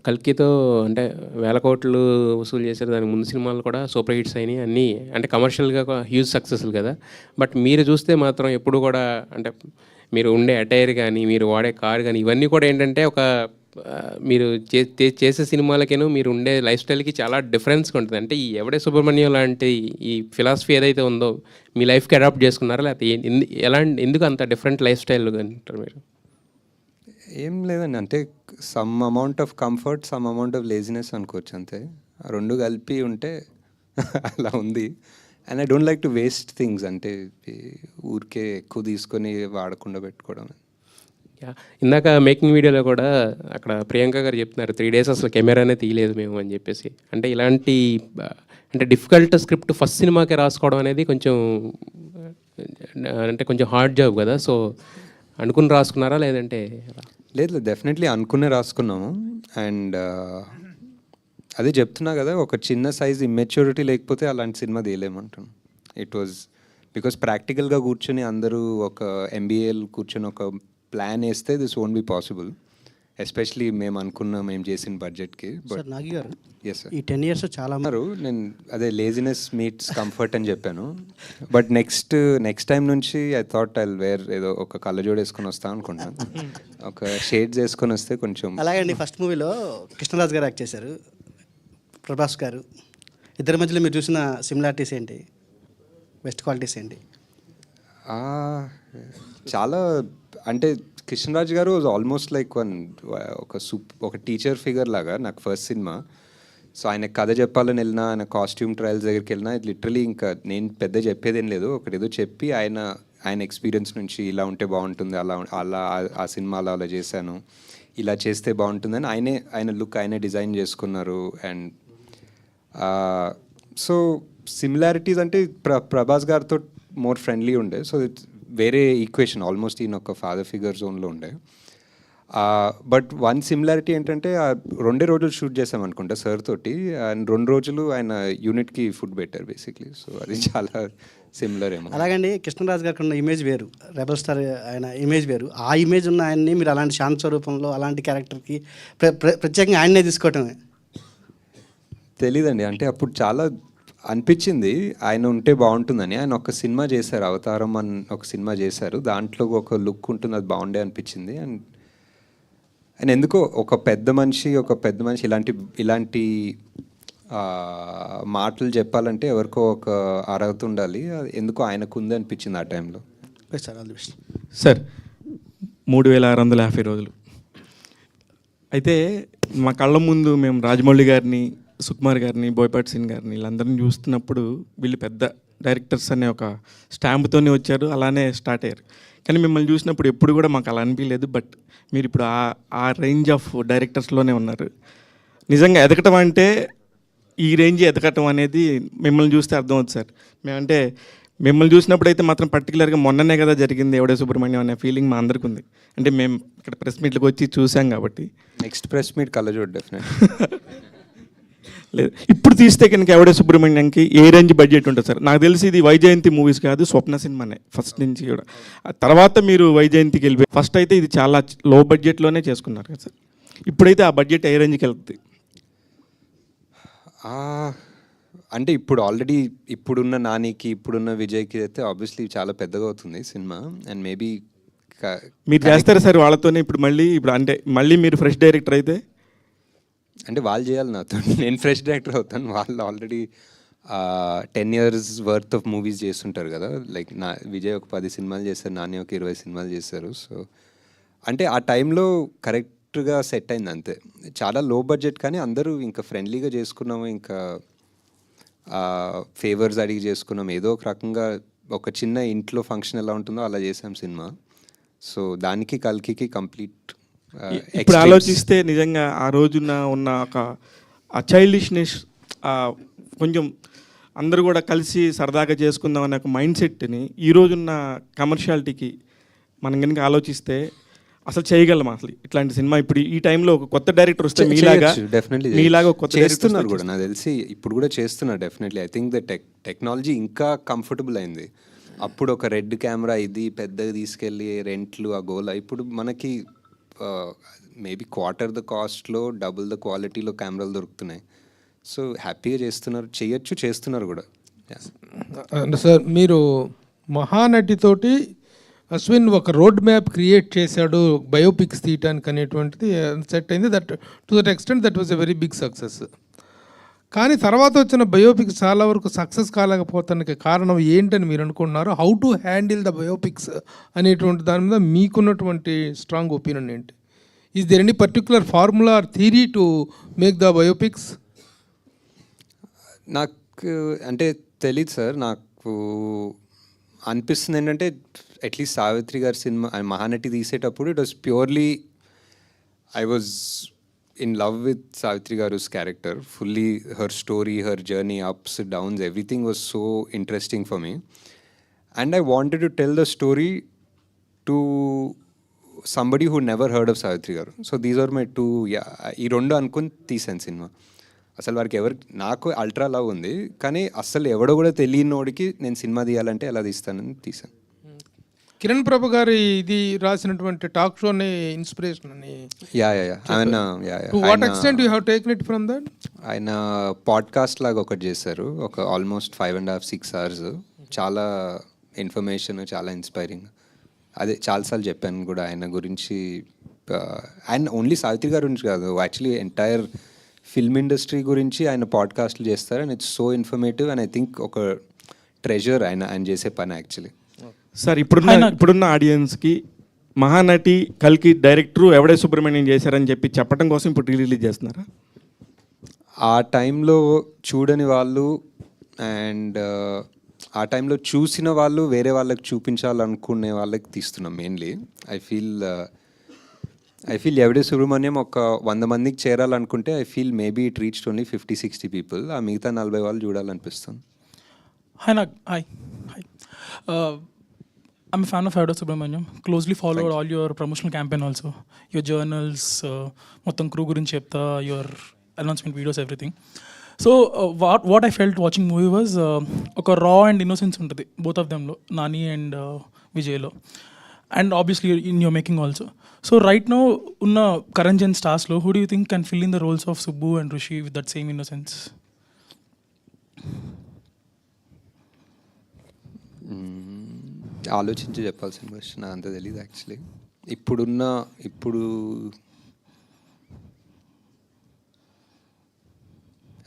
కల్కితో అంటే 1000 కోట్లు వసూలు చేశారు, దానికి ముందు సినిమాలు కూడా సూపర్ హిట్స్ అయినాయి అన్నీ, అంటే కమర్షియల్గా హ్యూజ్ సక్సెస్లు కదా. బట్ మీరు చూస్తే మాత్రం ఎప్పుడు కూడా అంటే మీరు ఉండే అటైర్ కానీ, మీరు వాడే కార్ కానీ, ఇవన్నీ కూడా ఏంటంటే ఒక మీరు చేసే సినిమాలకేను మీరు ఉండే లైఫ్ స్టైల్కి చాలా డిఫరెన్స్గా ఉంటుంది. అంటే ఈ ఎవడే సుబ్రహ్మణ్యం లాంటి ఈ ఫిలాసఫీ ఏదైతే ఉందో మీ లైఫ్కి అడాప్ట్ చేసుకున్నారా, లేకపోతే ఎందుకు అంత డిఫరెంట్ లైఫ్ స్టైల్ అంటారు మీరు? ఏం లేదండి, అంటే some amount of comfort, some amount of laziness అనుకోవచ్చు అంతే. ఆ 2 కలిపి ఉంటే అలా ఉంది. And I don't like to waste things, అంటే ఊరికే ఎక్కువ తీసుకొని వాడకుండా పెట్టుకోవడం. ఇందాక మేకింగ్ వీడియోలో కూడా అక్కడ ప్రియాంక గారు చెప్తున్నారు 3 days అసలు కెమెరానే తీయలేదు మేము అని చెప్పేసి. అంటే ఇలాంటి అంటే డిఫికల్ట్ స్క్రిప్ట్ ఫస్ట్ సినిమాకి రాసుకోవడం అనేది కొంచెం అంటే కొంచెం హార్డ్ జాబ్ కదా. సో అనుకుని రాసుకున్నారా లేదంటే? లేదు, డెఫినెట్లీ అనుకునే రాసుకున్నాము. అండ్ అదే చెప్తున్నా కదా, ఒక చిన్న సైజ్ ఇమ్మెచ్యూరిటీ లేకపోతే అలాంటి సినిమా తీయలేమంటాను. ఇట్ వాజ్ బికాస్ ప్రాక్టికల్గా కూర్చొని అందరూ ఒక ఎంబీఏలు కూర్చొని ఒక ప్లాన్ వేస్తే this won't be possible, especially మేము చేసిన బడ్జెట్కి. బట్ నాగి గారు, ఎస్ సార్, ఈ 10 years చాలా నేను అదే లేజినెస్ మీట్స్ కంఫర్ట్ అని చెప్పాను. బట్ నెక్స్ట్ టైం నుంచి ఐ థాట్ ఐ వేర్ ఏదో ఒక కళ్ళజోడు వేసుకొని వస్తాను అనుకుంటాను, ఒక షేడ్స్ వేసుకొని వస్తే కొంచెం. అలాగే ఫస్ట్ మూవీలో కృష్ణరాజు గారు యాక్ట్ చేశారు, ప్రభాస్ గారు. ఇద్దరి మధ్యలో మీరు చూసిన సిమిలారిటీస్ ఏంటి, బెస్ట్ క్వాలిటీస్ ఏంటి? చాలా, అంటే కృష్ణరాజ్ గారు వాజ్ ఆల్మోస్ట్ లైక్ ఒక టీచర్ ఫిగర్ లాగా నాకు ఫస్ట్ సినిమా. సో ఆయన కథ చెప్పాలని వెళ్ళినా, ఆయన కాస్ట్యూమ్ ట్రయల్స్ దగ్గరికి వెళ్ళినా, లిటరలీ ఇంకా నేను పెద్ద చెప్పేదేం లేదు, ఒకటేదో చెప్పి ఆయన ఎక్స్పీరియన్స్ నుంచి ఇలా ఉంటే బాగుంటుంది, అలా ఆ సినిమాలో అలా చేశాను, ఇలా చేస్తే బాగుంటుందని ఆయన లుక్ ఆయనే డిజైన్ చేసుకున్నారు. అండ్ సో సిమిలారిటీస్ అంటే ప్రభాస్ గారితో మోర్ ఫ్రెండ్లీ ఉండే. సో ఇట్స్ వేరే ఈక్వేషన్, ఆల్మోస్ట్ ఈయన ఒక ఫాదర్ ఫిగర్ జోన్లో ఉండే. బట్ వన్ సిమిలారిటీ ఏంటంటే ఆ 2 రోజులు షూట్ చేసాం అనుకుంటా సార్ తోటి, అండ్ 2 రోజులు ఆయన యూనిట్కి ఫుడ్ పెట్టారు బేసిక్లీ. సో అది చాలా సిమిలర్ ఏమో. అలాగండి కృష్ణరాజు గారికి ఉన్న ఇమేజ్ వేరు, రెబల్ స్టార్ ఆయన ఇమేజ్ వేరు. ఆ ఇమేజ్ ఉన్న ఆయన్ని మీరు అలాంటి శాంత స్వరూపంలో అలాంటి క్యారెక్టర్కి ప్రత్యేకంగా ఆయన్నే తీసుకోవటమే. తెలీదండి, అంటే అప్పుడు చాలా అనిపించింది ఆయన ఉంటే బాగుంటుందని. ఆయన ఒక సినిమా చేశారు, అవతారం అని ఒక సినిమా చేశారు, దాంట్లో ఒక లుక్ ఉంటుంది, అది బాగుండే అనిపించింది. అండ్ ఆయన ఎందుకో ఒక పెద్ద మనిషి ఇలాంటి మాటలు చెప్పాలంటే ఎవరికో ఒక అర్హత ఉండాలి, అది ఎందుకో ఆయనకు ఉంది అనిపించింది ఆ టైంలో. Sir all the best sir. 3650 రోజులు అయితే మా కళ్ళ ముందు మేము రాజమౌళి గారిని, సుకుమార్ గారిని, బోయపాటి సీన్ గారిని వీళ్ళందరినీ చూస్తున్నప్పుడు వీళ్ళు పెద్ద డైరెక్టర్స్ అనే ఒక స్టాంప్తోనే వచ్చారు, అలానే స్టార్ట్ అయ్యారు. కానీ మిమ్మల్ని చూసినప్పుడు ఎప్పుడు కూడా మాకు అలా అనిపించలేదు. బట్ మీరు ఇప్పుడు ఆ రేంజ్ ఆఫ్ డైరెక్టర్స్లోనే ఉన్నారు. నిజంగా ఎదగటం అంటే ఈ రేంజ్ ఎదగటం అనేది మిమ్మల్ని చూస్తే అర్థమవుతుంది సార్. మేమంటే మిమ్మల్ని చూసినప్పుడు అయితే మాత్రం పర్టికులర్గా మొన్ననే కదా జరిగింది ఎవడే సుబ్రహ్మణ్యం అనే ఫీలింగ్ మా అందరికీ ఉంది. అంటే మేము ఇక్కడ ప్రెస్ మీట్లకు వచ్చి చూసాం కాబట్టి. నెక్స్ట్ ప్రెస్ మీట్ కళ్ళజోడు డెఫినెట్ లేదు, ఇప్పుడు తీస్తే కనుక ఎవడే సుబ్రహ్మణ్యంకి ఏ రేంజ్ బడ్జెట్ ఉంటుంది సార్? నాకు తెలిసి ఇది వైజయంతి మూవీస్ కాదు, స్వప్న సినిమానే ఫస్ట్ నుంచి కూడా. తర్వాత మీరు వైజయంతికి వెళ్ళిపోయి ఫస్ట్ అయితే ఇది చాలా లో బడ్జెట్లోనే చేసుకున్నారు కదా సార్. ఇప్పుడైతే ఆ బడ్జెట్ ఏ రేంజ్కి వెళ్తుంది? అంటే ఇప్పుడు ఆల్రెడీ ఇప్పుడున్న నానికి ఇప్పుడున్న విజయ్కి అయితే ఆబ్వియస్లీ చాలా పెద్దగా అవుతుంది సినిమా. అండ్ మేబీ మీరు చేస్తారు సార్ వాళ్ళతోనే ఇప్పుడు అంటే మళ్ళీ మీరు ఫ్రెష్ డైరెక్టర్ అయితే? అంటే వాళ్ళు చేయాలి నాతో, నేను ఫ్రెష్ డైరెక్టర్ అవుతాను. వాళ్ళు already 10 years worth of movies చేస్తుంటారు కదా. లైక్ విజయ్ ఒక 10 సినిమాలు చేశారు, నాని ఒక 20 సినిమాలు చేశారు. సో అంటే ఆ టైంలో కరెక్ట్గా సెట్ అయింది అంతే. చాలా లో బడ్జెట్ కానీ అందరూ ఇంకా ఫ్రెండ్లీగా చేసుకున్నాము, ఇంకా ఫేవర్స్ అడిగి చేసుకున్నాం. ఏదో ఒక రకంగా ఒక చిన్న ఇంట్లో ఫంక్షన్ ఎలా ఉంటుందో అలా చేసాం సినిమా. సో దానికి కల్కికి కంప్లీట్. ఇప్పుడు ఆలోచిస్తే నిజంగా ఆ రోజున ఉన్న ఒక ఆ చైల్డిష్నెస్, కొంచెం అందరూ కూడా కలిసి సరదాగా చేసుకుందాం అనే ఒక మైండ్ సెట్ని ఈ రోజున్న కమర్షియాలిటీకి మనం కనుక ఆలోచిస్తే అసలు చేయగలం అసలు ఇట్లాంటి సినిమా? ఇప్పుడు ఈ టైంలో ఒక కొత్త డైరెక్టర్ వస్తే మీలాగా కొత్త చేస్తున్నారు కూడా, నాకు తెలిసి ఇప్పుడు కూడా చేస్తున్నారు definitely. I think the technology ఇంకా కంఫర్టబుల్ అయింది. అప్పుడు ఒక రెడ్ కెమెరా ఇది పెద్దగా తీసుకెళ్ళి రెంట్లు ఆ గోల, ఇప్పుడు మనకి మేబీ క్వార్టర్ ద కాస్ట్లో డబుల్ ద క్వాలిటీలో కెమెరాలు దొరుకుతున్నాయి. సో హ్యాపీగా చేస్తున్నారు కూడా. సార్ మీరు మహానటితోటి అశ్విన్ ఒక రోడ్ మ్యాప్ క్రియేట్ చేశాడు బయోపిక్స్ తీయటానికి అనేటువంటిది సెట్ అయింది. That to that extent that was a very big success. కానీ తర్వాత వచ్చిన బయోపిక్స్ చాలా వరకు సక్సెస్ కాలేకపోతానికి కారణం ఏంటని మీరు అనుకుంటున్నారు? How to handle the biopics అనేటువంటి దాని మీద మీకున్నటువంటి స్ట్రాంగ్ ఒపీనియన్ ఏంటి? Is there any particular formula or theory to make the biopics? నాకు అంటే తెలియదు సార్, నాకు అనిపిస్తుంది ఏంటంటే అట్లీస్ట్ సావిత్రి గారి సినిమా మహానటి తీసేటప్పుడు it was purely I was in love with Savitri Garu's character, fully her story, her journey, ups, downs, everything was so interesting for me. And I wanted to tell the story to somebody who never heard of Savitri Garu. So these are my two, ఈ రెండు అనుకుని తీసాను cinema. అసలు వారికి నాకు ultra love ఉంది, కానీ అసలు ఎవడో కూడా తెలియనోడికి నేను సినిమా తీయాలంటే ఎలా తీస్తానని తీసాను. కిరణ్ ప్రభు గారి ఇది రాసినటువంటి టాక్ షోని ఇన్స్పిరేషన్ అని. To what extent you have taken it from that? ఆయన పాడ్కాస్ట్ లాగా ఒకటి చేశారు, ఒక ఆల్మోస్ట్ 5.5-6 hours. చాలా ఇన్ఫర్మేషన్, చాలా ఇన్స్పైరింగ్. అదే చాలాసార్లు చెప్పాను కూడా ఆయన గురించి. ఆయన ఓన్లీ సావిత్రి గారి గురించి కాదు, యాక్చువల్లీ ఎంటైర్ ఫిల్మ్ ఇండస్ట్రీ గురించి ఆయన పాడ్కాస్ట్లు చేస్తారు. And it's so informative and I think ఒక ట్రెజర్ ఆయన చేసే పని యాక్చువల్లీ. సార్ ఇప్పుడున్న ఆడియన్స్కి మహానటి కల్కి డైరెక్టరు ఎవడే సుబ్రహ్మణ్యం చేశారని చెప్పి చెప్పడం కోసం ఇప్పుడు రిలీజ్ చేస్తున్నారా? ఆ టైంలో చూడని వాళ్ళు అండ్ ఆ టైంలో చూసిన వాళ్ళు వేరే వాళ్ళకి చూపించాలనుకునే వాళ్ళకి తీస్తున్నాం మెయిన్లీ. ఐ ఫీల్ ఎవడే సుబ్రహ్మణ్యం ఒక 100 మందికి చేరాలనుకుంటే I feel maybe it reached only 50-60 people. ఆ మిగతా 40 వాళ్ళు చూడాలనిపిస్తుంది. Hi. I'm a fan of Howard Subramaniam. Closely followed all your promotional campaign also. Your journals, మొత్తం crew గురించి చెప్తా, your announcement videos, everything. So what I felt watching movie was ఒక raw and innocence ఉంటుంది both of them లో, Nani and Vijayలో. And obviously in your making also. So right now ఉన్న current gen stars లో, who do you think can fill in the roles of Subbu and Rishi with that same innocence? ఆలోచించి చెప్పాల్సిన question నాకు అంత తెలియదు actually. ఇప్పుడు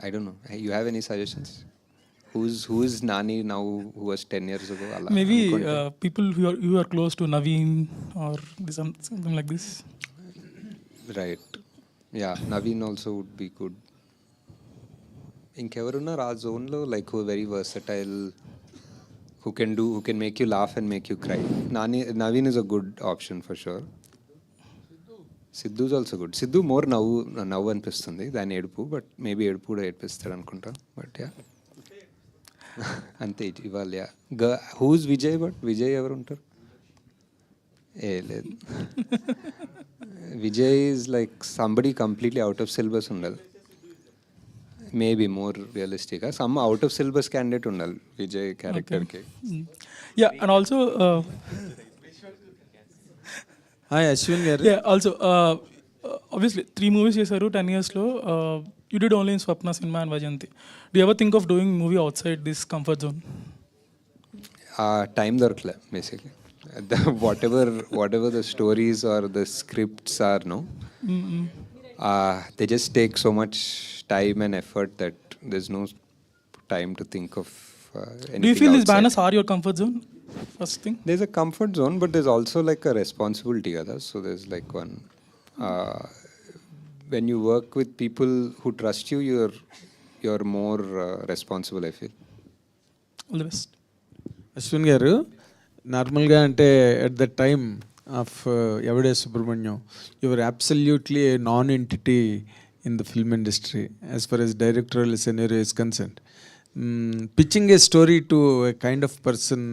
I don't no, you have any suggestions? Who is Nani now, who was 10 years ago? Maybe people who are close to Naveen or something like this. Right. Yeah, Naveen also would be good. ఇంకెవరున్నారు ఆ జోన్లో, like who very versatile, who can make you laugh and make you cry? Naveen is a good option for sure. Sidhu is also good. Sidhu more నవ్వు అనిపిస్తుంది దాని ఏడుపు, but maybe ఏడుపు కూడా ఏడిపిస్తాడు అనుకుంటా. బట్ యా అంతే ఇవాళ. హూజ్ విజయ్? బట్ విజయ్ ఎవరు ఉంటారు? లేదు, Vijay is like somebody completely out of syllabus ఉండాలి. మేబీ మోర్ రియలిస్టిక్గా some out of syllabus candidate ఉండాలి విజయ్ క్యారెక్టర్కి. Yeah, and also hi Ashwin garu. yeah, also obviously 3 movies చేశారు 10 years లో. You did only in Swapna Cinema and Vajanti. Do you ever think of doing movie outside this comfort zone? Time దొరకలే basically. whatever the stories or the scripts are, no, they just take so much time and effort that there's no time to think of anything. Do you feel outside. these banners are your comfort zone? First thing. There's a comfort zone, but there's also like a responsibility, kada. So there's like one, when you work with people who trust you, you're more responsible, I feel. All the best. Ashwin garu, నార్మల్గా అంటే at the time of Yevade Subrahmanyam, your absolutely a non entity in the film industry as far as directorial scenario is concerned. Pitching a story to a kind of person,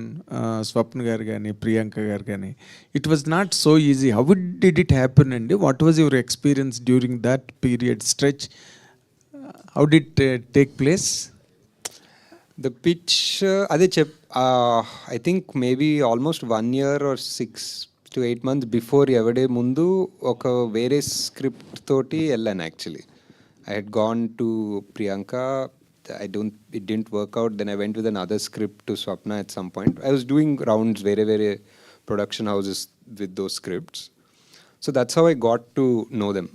Swapna garu కానీ ప్రియాంక గారు కానీ, it was not so easy. How did it happen అండి? What was your experience during that period stretch? How did take place? The pitch, అదే I think maybe almost 1 year or 6 to 8 months before ఎవడే ముందు ఒక వేరే script తోటి వెళ్ళాను actually. I had gone to Priyanka, it didn't work out, then I went with another script to Swapna at some point. I was doing rounds very production houses with those scripts. So that's how I got to know them,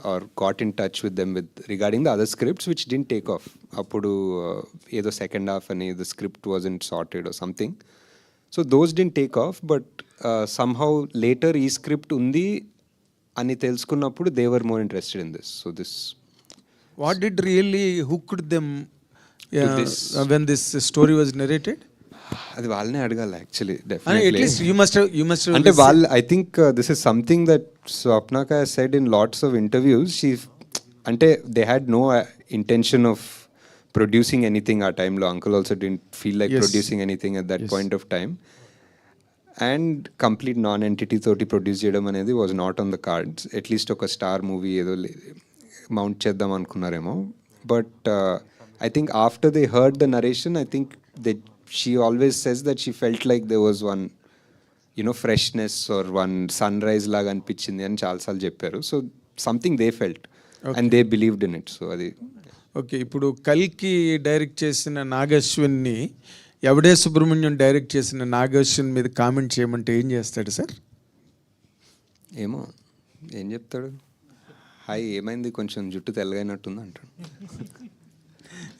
or got in touch with them regarding the other scripts which didn't take off. Appudu edo second half ani the script wasn't sorted or something. So those didn't take off, but somehow later ee script undi ani telusukunnappudu they were more interested in this. So this, what did really hooked them when this story was narrated? అది వాళ్ళనే అడగాలి actually. Definitely at least you must అంటే వాళ్ళు, I think this is something that స్వప్నక has said in lots of interviews. She అంటే they had no intention of producing anything ఆ టైంలో. Uncle also didn't feel like producing anything at that point of time. And complete non entity తోటి produce చేయడం అనేది was not on the cards. At least ఒక star movie ఏదో mount చేద్దాం అనుకున్నారేమో. But I think after they heard the narration, I think she always says that she felt like there was one, freshness or one sunrise laga anpichindi ani chaala saal chepparu. So something they felt, and they believed in it. So adi okay. Ipudu Kalki direct chesina Nagashwinni Yevade Subrahmanyam direct చేసిన నాగశ్వన్ మీద comment చేయమంటే ఏం చేస్తాడు sir? ఏమో ఏం చెప్తాడు, hi ఏమైంది కొంచెం జుట్టు తెల్లగైనట్టుంది అంటాడు.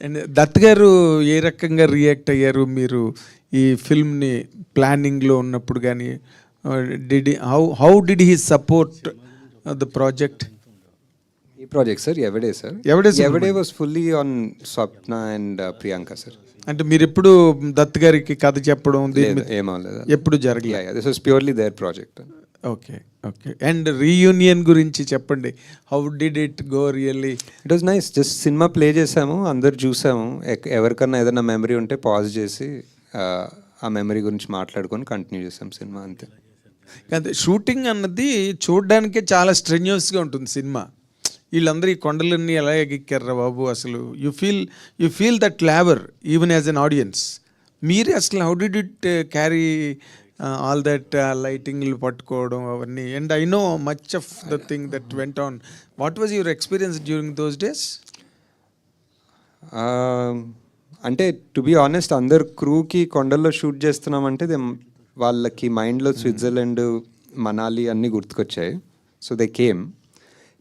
అండ్ దత్ గారు ఏ రకంగా రియాక్ట్ అయ్యారు మీరు ఈ ఫిల్మ్ని ప్లానింగ్లో ఉన్నప్పుడు? కానీ how did he support the project? ఈ project sir Yevade sir? Yevade was fully on Swapna and Priyanka sir. అంటే మీరు ఎప్పుడు దత్ గారికి కథ చెప్పడం ఏమవలేదు, ఎప్పుడు జరగలేదు? This was purely their project. Okay okay. And reunion గురించి చెప్పండి. How did it go really? It was nice. Just cinema play చేసాము, అందరు చూసాము. ఎవరికన్నా ఏదైనా మెమరీ ఉంటే పాజ్ చేసి ఆ మెమరీ గురించి మాట్లాడుకొని కంటిన్యూ చేసాం సినిమా అంతే. అదే షూటింగ్ అన్నది చూడడానికే చాలా స్ట్రెన్యూస్గా ఉంటుంది సినిమా. వీళ్ళందరూ ఈ కొండలన్నీ ఎలా ఎక్కారా బాబు, అసలు you feel that labour even as an audience. మీరే అసలు how did it carry all that లైటింగ్లు పట్టుకోవడం అవన్నీ? And I know much of the thing that went on. What was your experience during those days? అంటే to be honest, అందరు క్రూకి కొండల్లో shoot చేస్తున్నామంటే వాళ్ళకి మైండ్లో స్విట్జర్లాండ్, మనాలి అన్నీ గుర్తుకొచ్చాయి. So they came.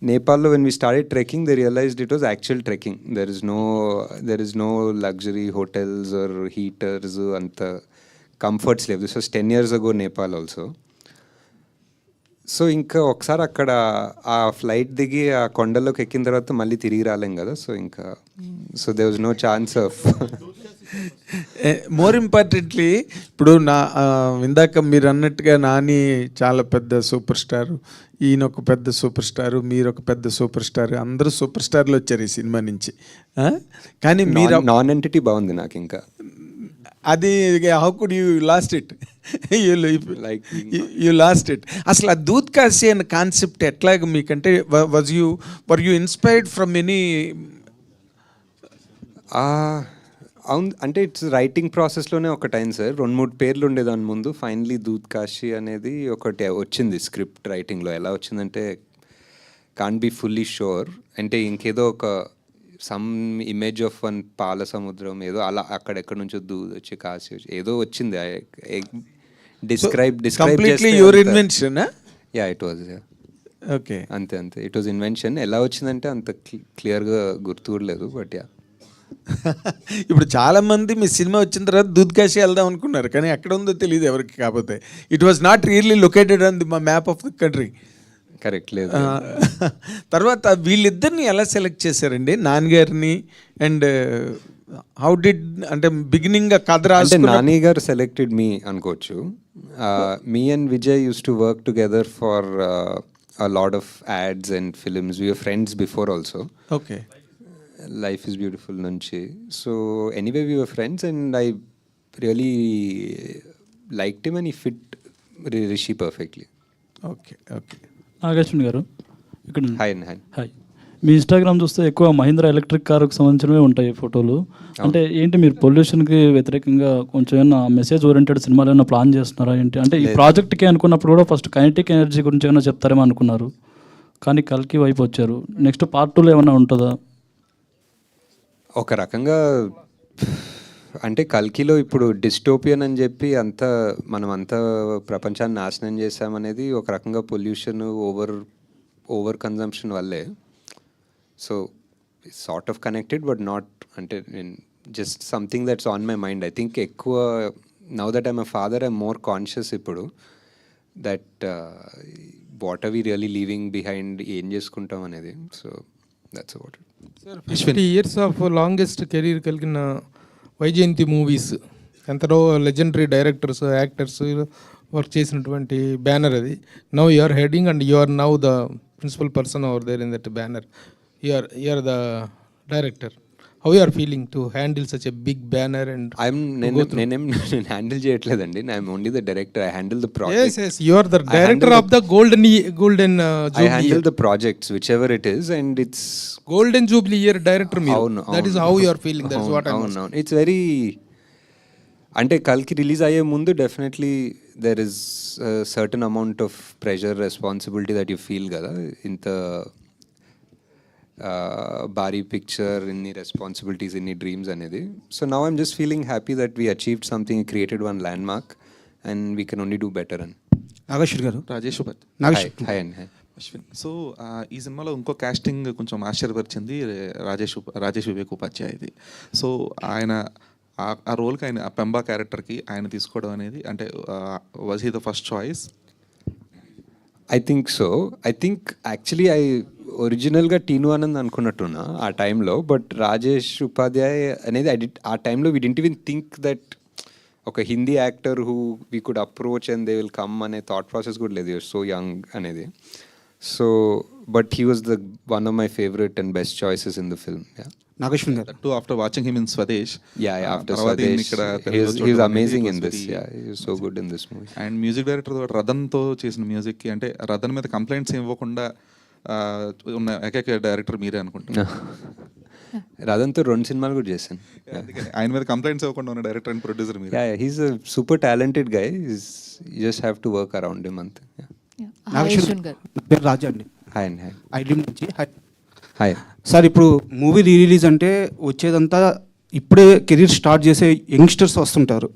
నేపాల్లో when we started trekking they realized it was actual trekking. There is no luxury hotels or heaters, అంత కంఫర్ట్స్ లేవు. This was 10 years ago Nepal also. So ఇంకా ఒకసారి అక్కడ ఆ ఫ్లైట్ దిగి ఆ కొండల్లోకి ఎక్కిన తర్వాత మళ్ళీ తిరిగి రాలేం కదా. సో ఇంకా there was no chance of. More importantly ఇప్పుడు ఇందాక మీరు అన్నట్టుగా నాని చాలా పెద్ద సూపర్ స్టారు, ఈయన ఒక పెద్ద సూపర్ స్టారు, మీరు ఒక పెద్ద సూపర్ స్టార్, అందరూ సూపర్ స్టార్లు వచ్చారు ఈ సినిమా నుంచి. కానీ మీరు నాన్ ఎంటిటీ బాగుంది నాకు ఇంకా. అది how could you lost it? You lost it. అసలు ఆ దూద్ కాశీ అనే కాన్సెప్ట్ ఎట్లాగ మీకంటే were you inspired from any? అవును, అంటే ఇట్స్ రైటింగ్ ప్రాసెస్లోనే ఒకటి అయింది సార్. 2-3 పేర్లు ఉండేదాని ముందు. ఫైనలీ దూద్ కాశీ అనేది ఒకటి వచ్చింది స్క్రిప్ట్ రైటింగ్లో. ఎలా వచ్చిందంటే కాంట్ బీ ఫుల్లీ షూర్, అంటే ఇంకేదో ఒక సమ్ ఇమేజ్ ఆఫ్ వన్ పాల సముద్రం ఏదో అలా అక్కడెక్కడ నుంచో దూద్ వచ్చి కాశీ వచ్చి ఏదో వచ్చింది. Describe your invention? Yeah, it was. Okay, అంతే. It was invention. ఎలా వచ్చిందంటే అంత క్లియర్గా గుర్తు కూడా లేదు, బట్ యా. ఇప్పుడు చాలామంది మీ సినిమా వచ్చిన తర్వాత దూద్ కాశీ వెళ్దాం అనుకున్నారు, కానీ ఎక్కడ ఉందో తెలియదు ఎవరికి. కాకపోతే it was not really located on the map of the country. Correct లేదు. తర్వాత వీళ్ళిద్దరిని ఎలా సెలెక్ట్ చేశారండి, నాన్నగారిని? అండ్ హౌ డిడ్, అంటే బిగినింగ్ కథ రాసి నాని గారు సెలెక్టెడ్ మీ అనుకోవచ్చు. Me and Vijay use to work together for a lot of ads and films. We were friends before also. Okay. Life is Beautiful nunchi. So anyway, we were friends and I really liked him and he fit Rishi perfectly. Okay. Nag Ashwin గారు ఇక్కడ. Hi. మీ Instagram చూస్తే ఎక్కువ Mahindra electric కారుకు సంబంధించినవే ఉంటాయి ఫోటోలు. అంటే ఏంటి మీరు పొల్యూషన్కి వ్యతిరేకంగా కొంచెం ఏమైనా మెసేజ్ ఓరియంటెడ్ సినిమాలు ఏమైనా ప్లాన్ చేస్తున్నారా ఏంటి? అంటే ఈ ప్రాజెక్ట్కి అనుకున్నప్పుడు కూడా ఫస్ట్ కైనెటిక్ ఎనర్జీ గురించి ఏమైనా చెప్తారేమో అనుకున్నారు, కానీ కల్కి వైపు వచ్చారు. నెక్స్ట్ పార్ట్ 2లో ఏమైనా ఉంటుందా? ఒక రకంగా అంటే కల్కిలో ఇప్పుడు డిస్టోపియన్ అని చెప్పి మనం అంతా ప్రపంచాన్ని నాశనం చేసామనేది ఒక రకంగా పొల్యూషన్, ఓవర్ కన్జంప్షన్ వల్లే. So sort of connected but not, అంటే just something that's on my mind. I think ఎక్కువ now that I'm a father I'm more conscious ఇప్పుడు that what are we really leaving behind, ఏం చేసుకుంటాం అనేది. So that's about it. 50 years of longest career కలిగిన Vyjayanthi movies, ఎంతలో legendary directors, actors work చేసినటువంటి banner అది. Now you are heading and you are now the principal person over there in that banner. You are the director. How you are feeling to handle such a big banner? And నేనేం handle చేయట్లేదండి. I'm only the director. I handle the project. Yes, you are the director of the golden I handle the projects whichever it is and it's golden jubilee year director me. That is how you are feeling. That's what I'm saying. It's very, అంటే కల్కి release అయ్యే ముందు definitely there is certain amount of pressure, responsibility that you feel కదా. ఇంత భారీ picture, ఇన్ని responsibilities, ఇన్ని dreams అనేది. So now I'm just feeling happy that we achieved something, created one land mark and we can only do better. అని నాగేశ్వర్ గారు. Rajesh hi అండి. Ashwin, so ఈ సినిమాలో ఇంకో కాస్టింగ్ కొంచెం ఆశ్చర్యపరిచింది, రాజేష్ వివేక్ ఉపాధ్యాయది. సో ఆయన ఆ రోల్కి, ఆయన ఆ పెంబా క్యారెక్టర్కి ఆయన తీసుకోవడం అనేది, అంటే was he the first choice? I think so. I think actually ఒరిజినల్గా టీను ఆనంద్ అనుకున్నట్టున్నా ఆ టైంలో, బట్ రాజేష్ ఉపాధ్యాయ్ అనేది ఆ టైంలో we didn't even think that ఒక Hindi actor who we could approach and they will come అనే థాట్ ప్రాసెస్ కూడా లేదు. సో యంగ్ అనేది. So but he was the one of my favourite and best choices in the film. Nageshwar garu. Too after watching him in Swadesh. Yeah, after తర్వాత ఈయన Swadesh, ఇక్కడ he's తెలుగులో చూడడం amazing అనేది in it was this. very- Yeah, he's so good in this movie. And music director రతన్తో చేసిన మ్యూజిక్కి, అంటే రతన్ మీద కంప్లైంట్స్ ఇవ్వకుండా ఉన్న ఏకైక డైరెక్టర్ మీరే అనుకుంటున్నా. రతన్తో 2 సినిమాలు కూడా చేశాను. అందుకని ఆయన మీద కంప్లైంట్స్ ఇవ్వకుండా ఉన్న డైరెక్టర్ అండ్ ప్రొడ్యూసర్ మీరు. Yeah, he's a super talented guy. You just have to work around him అంతే. నాగేశ్వర్ గారు. నా పేరు రాజా అండి. హాయ్. ఐడియం నుంచి. హాయ్ సార్, ఇప్పుడు మూవీ రిలీజ్ అంటే వచ్చేదంతా ఇప్పుడే కెరీర్ స్టార్ట్ చేసే యంగ్స్టర్స్ వస్తుంటారు.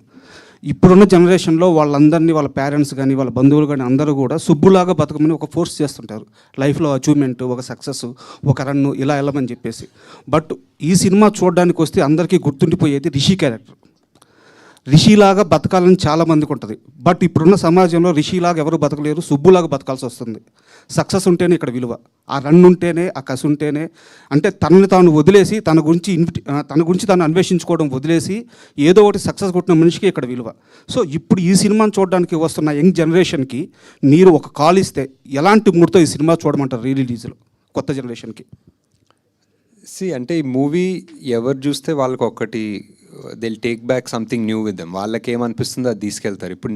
ఇప్పుడున్న జనరేషన్లో వాళ్ళందరినీ, వాళ్ళ పేరెంట్స్ కానీ వాళ్ళ బంధువులు కానీ అందరూ కూడా సుబ్బులాగా బతకమని ఒక ఫోర్స్ చేస్తుంటారు. లైఫ్లో అచీవ్మెంట్, ఒక సక్సెస్, ఒక రన్ను ఇలా వెళ్ళమని చెప్పేసి. బట్ ఈ సినిమా చూడడానికి వస్తే అందరికీ గుర్తుండిపోయేది రిషి క్యారెక్టర్. రిషిలాగా బతకాలని చాలామందికి ఉంటుంది. బట్ ఇప్పుడున్న సమాజంలో రిషిలాగా ఎవరు బతకలేరు, సుబ్బులాగా బతకాల్సి వస్తుంది. సక్సెస్ ఉంటేనే ఇక్కడ విలువ, ఆ రన్ ఉంటేనే, ఆ కసి ఉంటేనే, అంటే తనని తాను వదిలేసి తన గురించి తాను అన్వేషించుకోవడం వదిలేసి ఏదో ఒకటి సక్సెస్ కొట్టిన మనిషికి ఇక్కడ విలువ. సో ఇప్పుడు ఈ సినిమాని చూడడానికి వస్తున్న యంగ్ జనరేషన్కి మీరు ఒక కాల్ ఇస్తే ఎలాంటి మూడ్తో ఈ సినిమా చూడమంటారు రిలీజ్లో కొత్త జనరేషన్కి? అంటే ఈ మూవీ ఎవరు చూస్తే వాళ్ళకి ఒకటి will take back something new with them. వాళ్ళకి ఏమనిపిస్తుందో అది తీసుకెళ్తారు. ఇప్పుడు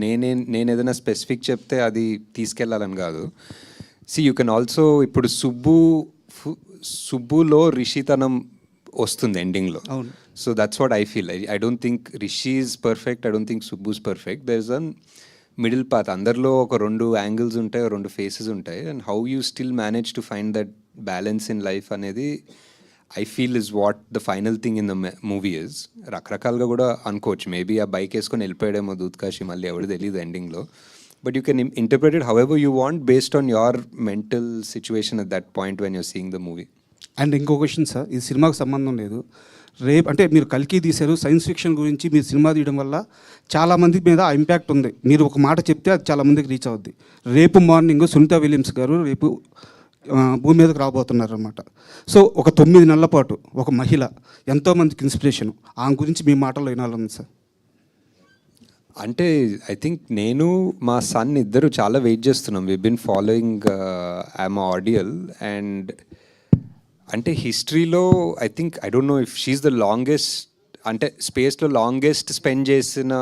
నేను ఏదైనా స్పెసిఫిక్ చెప్తే అది తీసుకెళ్ళాలని కాదు. యూ కెన్ ఆల్సో, ఇప్పుడు సుబ్బులో రిషితనం వస్తుంది ఎండింగ్లో. So that's what I feel. I don't think Rishi is perfect, I don't think Subbu's perfect. There is an middle path. అందరిలో ఒక 2 యాంగిల్స్ ఉంటాయి, 2 ఫేసెస్ ఉంటాయి. And how you still manage to find that balance in life అనేది I feel is what the final thing in the movie is. రకరకాలుగా కూడా అనుకోవచ్చు. Maybe ఆ bike వేసుకొని వెళ్ళిపోయాడేమో దూత్కాశి, మళ్ళీ ఎవరు తెలియదు ఎండింగ్లో. But you can interpret it however you want based on your mental situation at that point when you're seeing the movie. And ఇంకో క్వశ్చన్ సార్, ఈ సినిమాకు సంబంధం లేదు. రేపు అంటే మీరు కల్కి తీశారు, సైన్స్ ఫిక్షన్ గురించి మీరు సినిమా తీయడం వల్ల చాలామంది మీద ఆ ఇంపాక్ట్ ఉంది. మీరు ఒక మాట చెప్తే అది చాలామందికి రీచ్ అవుద్ది. రేపు మార్నింగ్ సునీత విలియమ్స్ గారు రేపు భూమి మీదకి రాబోతున్నారు అనమాట. సో ఒక 9 నెలల పాటు ఒక మహిళ ఎంతోమందికి ఇన్స్పిరేషన్, ఆమె గురించి మీ మాటల్లో వినాలని సార్. అంటే ఐ థింక్ నేను మా సన్ ఇద్దరు చాలా వెయిట్ చేస్తున్నాం. We been following I'm ideal. అండ్ అంటే హిస్టరీలో I think, I don't know if she's the longest, అంటే స్పేస్లో లాంగెస్ట్ స్పెండ్ చేసిన